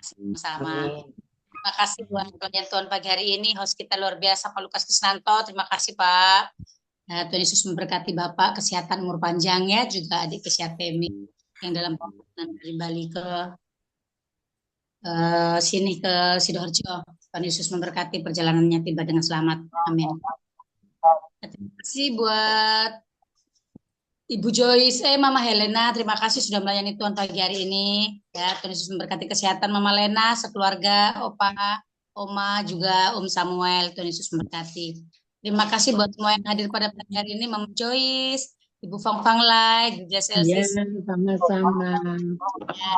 Sama-sama. Terima kasih buat pelayan Tuhan pagi hari ini. Host kita luar biasa Pak Lukas Krisnanto. Terima kasih Pak. Tuhan Yesus memberkati Bapak, kesehatan umur panjangnya, juga adik Kesiatemi yang dalam perjalanan dari Bali ke sini ke Sidoarjo. Tuhan Yesus memberkati perjalanannya tiba dengan selamat. Amin. Terima kasih buat Ibu Joyce, Mama Helena, terima kasih sudah melayani Tuhan pagi hari ini. Ya, Tuhan Yesus memberkati kesehatan Mama Lena, sekeluarga, Opa, Oma, juga Om Samuel. Tuhan Yesus memberkati. Terima kasih buat semua yang hadir pada pagi hari ini, Mama Joyce, Ibu Fang Fang Lai, juga Ya, sama-sama. Ya,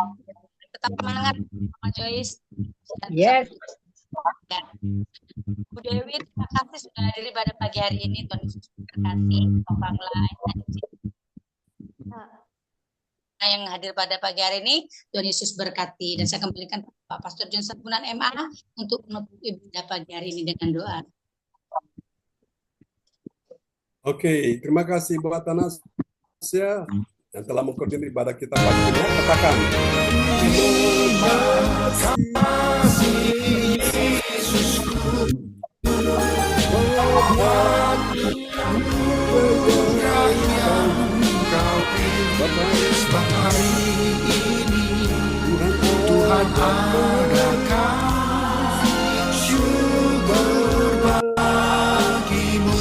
tetap semangat, Mama Joyce. Yes. Ya. Bu Dewi, terima kasih sudah hadir pada pagi hari ini. Tuhan Yesus memberkati, Fang Fang Lai, yang hadir pada pagi hari ini. Tuhan Yesus berkati. Dan saya kembalikan Pak Pastor John Sarbunan MA untuk menutup ibadah pagi hari ini dengan doa. Oke, terima kasih buat Tanasya yang telah mengkoordinir ibadah kita pagi ini. Katakan, terima kasih Yesusku, buat anugerah yang Kau beri, sebab hari ini Tuhan adakan syukur bagimu.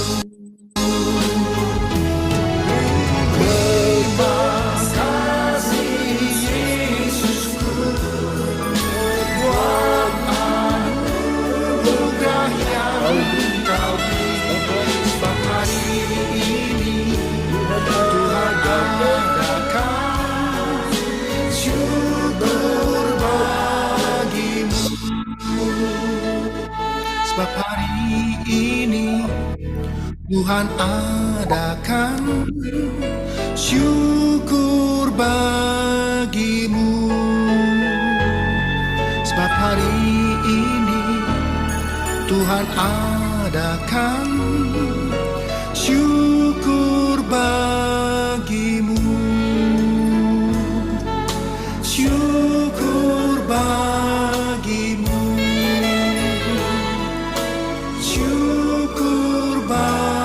Sebab hari ini Tuhan adakan syukur bagimu. Sebab hari ini Tuhan adakan syukur bagimu. Syukur bagimu. Syukur bagimu.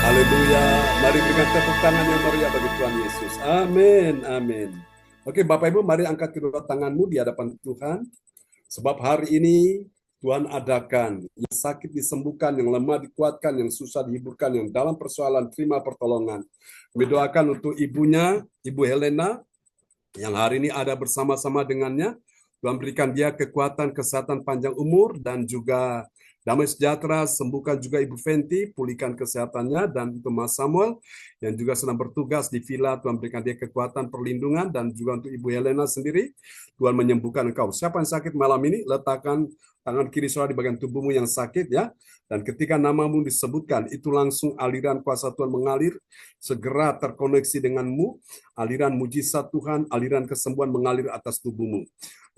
Haleluya. Mari berikan tepuk tangan yang meriah bagi Tuhan Yesus. Amin. Amin. Oke, Bapak Ibu, mari angkat kedua tanganmu di hadapan Tuhan. Sebab hari ini Tuhan adakan yang sakit disembuhkan, yang lemah dikuatkan, yang susah dihiburkan, yang dalam persoalan terima pertolongan. Kami doakan untuk ibunya, Ibu Helena, yang hari ini ada bersama-sama dengannya. Tuhan berikan dia kekuatan, kesehatan panjang umur, dan juga damai sejahtera. Sembuhkan juga Ibu Fenty, pulihkan kesehatannya, dan untuk Mas Samuel yang juga sedang bertugas di villa, Tuhan berikan dia kekuatan, perlindungan, dan juga untuk Ibu Helena sendiri, Tuhan menyembuhkan engkau. Siapa yang sakit malam ini, letakkan tangan kiri saudara di bagian tubuhmu yang sakit, ya. Dan ketika namamu disebutkan, itu langsung aliran kuasa Tuhan mengalir, segera terkoneksi denganmu, aliran mujizat Tuhan, aliran kesembuhan mengalir atas tubuhmu.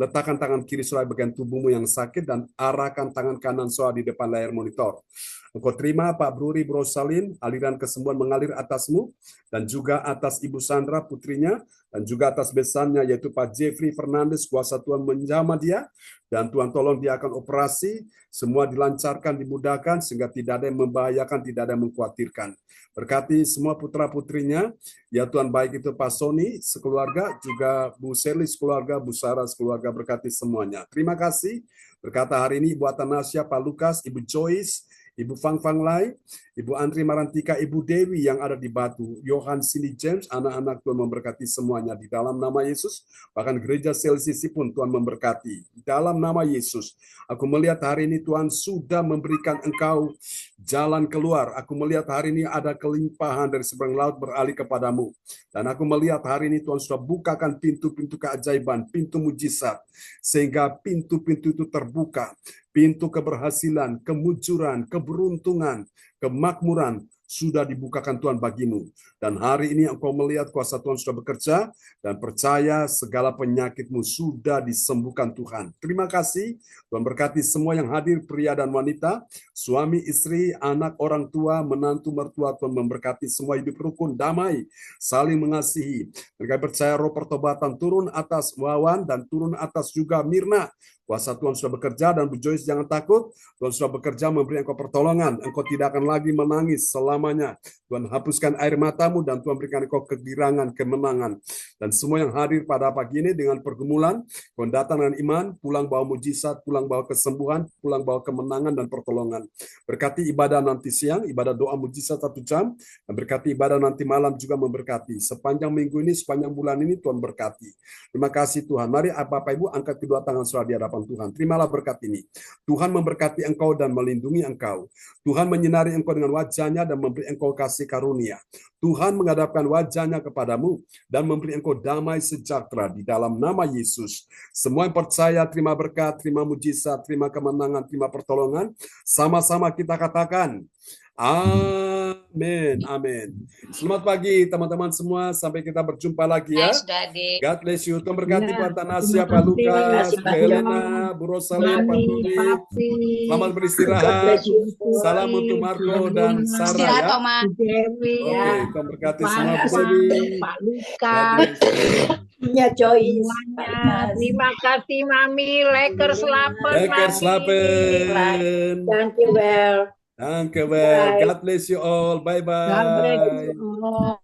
Letakkan tangan kiri saudara di bagian tubuhmu yang sakit dan arahkan tangan kanan saudara di depan layar monitor. Engkau terima Pak Bruri Brosalin, aliran kesembuhan mengalir atasmu, dan juga atas Ibu Sandra putrinya, dan juga atas besannya yaitu Pak Jeffrey Fernandes, kuasa Tuhan menjamah dia, dan Tuhan tolong dia akan operasi, semua dilancarkan, dimudahkan, sehingga tidak ada yang membahayakan, tidak ada yang mengkhawatirkan. Berkati semua putra-putrinya, ya Tuhan, baik itu Pak Sony sekeluarga, juga Bu Seli sekeluarga, Bu Sarah sekeluarga, berkati semuanya. Terima kasih. Berkata hari ini Ibu Atanasya, Pak Lukas, Ibu Joyce, Ibu Fang Fang Lai, Ibu Andri Marantika, Ibu Dewi yang ada di Batu, Johan Cindy James, anak-anak Tuhan memberkati semuanya di dalam nama Yesus. Bahkan gereja Selsisi pun Tuhan memberkati di dalam nama Yesus. Aku melihat hari ini Tuhan sudah memberikan engkau jalan keluar. Aku melihat hari ini ada kelimpahan dari seberang laut beralih kepadamu. Dan aku melihat hari ini Tuhan sudah bukakan pintu-pintu keajaiban, pintu mujizat, sehingga pintu-pintu itu terbuka. Pintu keberhasilan, kemujuran, keberuntungan, kemakmuran sudah dibukakan Tuhan bagimu. Dan hari ini engkau melihat kuasa Tuhan sudah bekerja, dan percaya segala penyakitmu sudah disembuhkan Tuhan. Terima kasih. Tuhan berkati semua yang hadir, pria dan wanita, suami, istri, anak, orang tua, menantu, mertua. Tuhan memberkati semua hidup rukun, damai, saling mengasihi. Mereka percaya roh pertobatan turun atas Wawan dan turun atas juga Mirna. Kuasa Tuhan sudah bekerja, dan Bu Joyce jangan takut. Tuhan sudah bekerja memberi engkau pertolongan. Engkau tidak akan lagi menangis selamanya. Tuhan hapuskan air matamu, dan Tuhan berikan engkau kegirangan, kemenangan. Dan semua yang hadir pada pagi ini dengan pergumulan, kau datang dengan iman, pulang bawa mujizat, pulang bawa kesembuhan, pulang bawa kemenangan dan pertolongan. Berkati ibadah nanti siang, ibadah doa mujizat 1 jam, dan berkati ibadah nanti malam juga memberkati. Sepanjang minggu ini, sepanjang bulan ini Tuhan berkati. Terima kasih Tuhan. Mari Bapak Ibu angkat kedua tangan saudara di hadapan Tuhan. Terimalah berkat ini. Tuhan memberkati engkau dan melindungi engkau. Tuhan menyinari engkau dengan wajahnya dan memberi engkau kasih karunia. Tuhan menghadapkan wajahnya kepadamu dan memberi engkau damai sejahtera di dalam nama Yesus. Semua yang percaya terima berkat, terima mujizat, terima kemenangan, terima pertolongan. Sama-sama kita katakan, Amin, amin. Selamat pagi teman-teman semua. Sampai kita berjumpa lagi ya. God bless you. Tuhan berkati Pak Tanasya, Pak Lukas, Bu Helena, Bu Rosalin, Pak Turi. Selamat beristirahat. Salam untuk Marco dan Sarah ya. Oke, Tuhan berkati semua Bu Dewi. Pak Lukas. Ya Joyce. Terima kasih Mami. Lakers 8. Lakers 8. Thank you well. Danke well. God bless you all. Bye bye. God bless you all.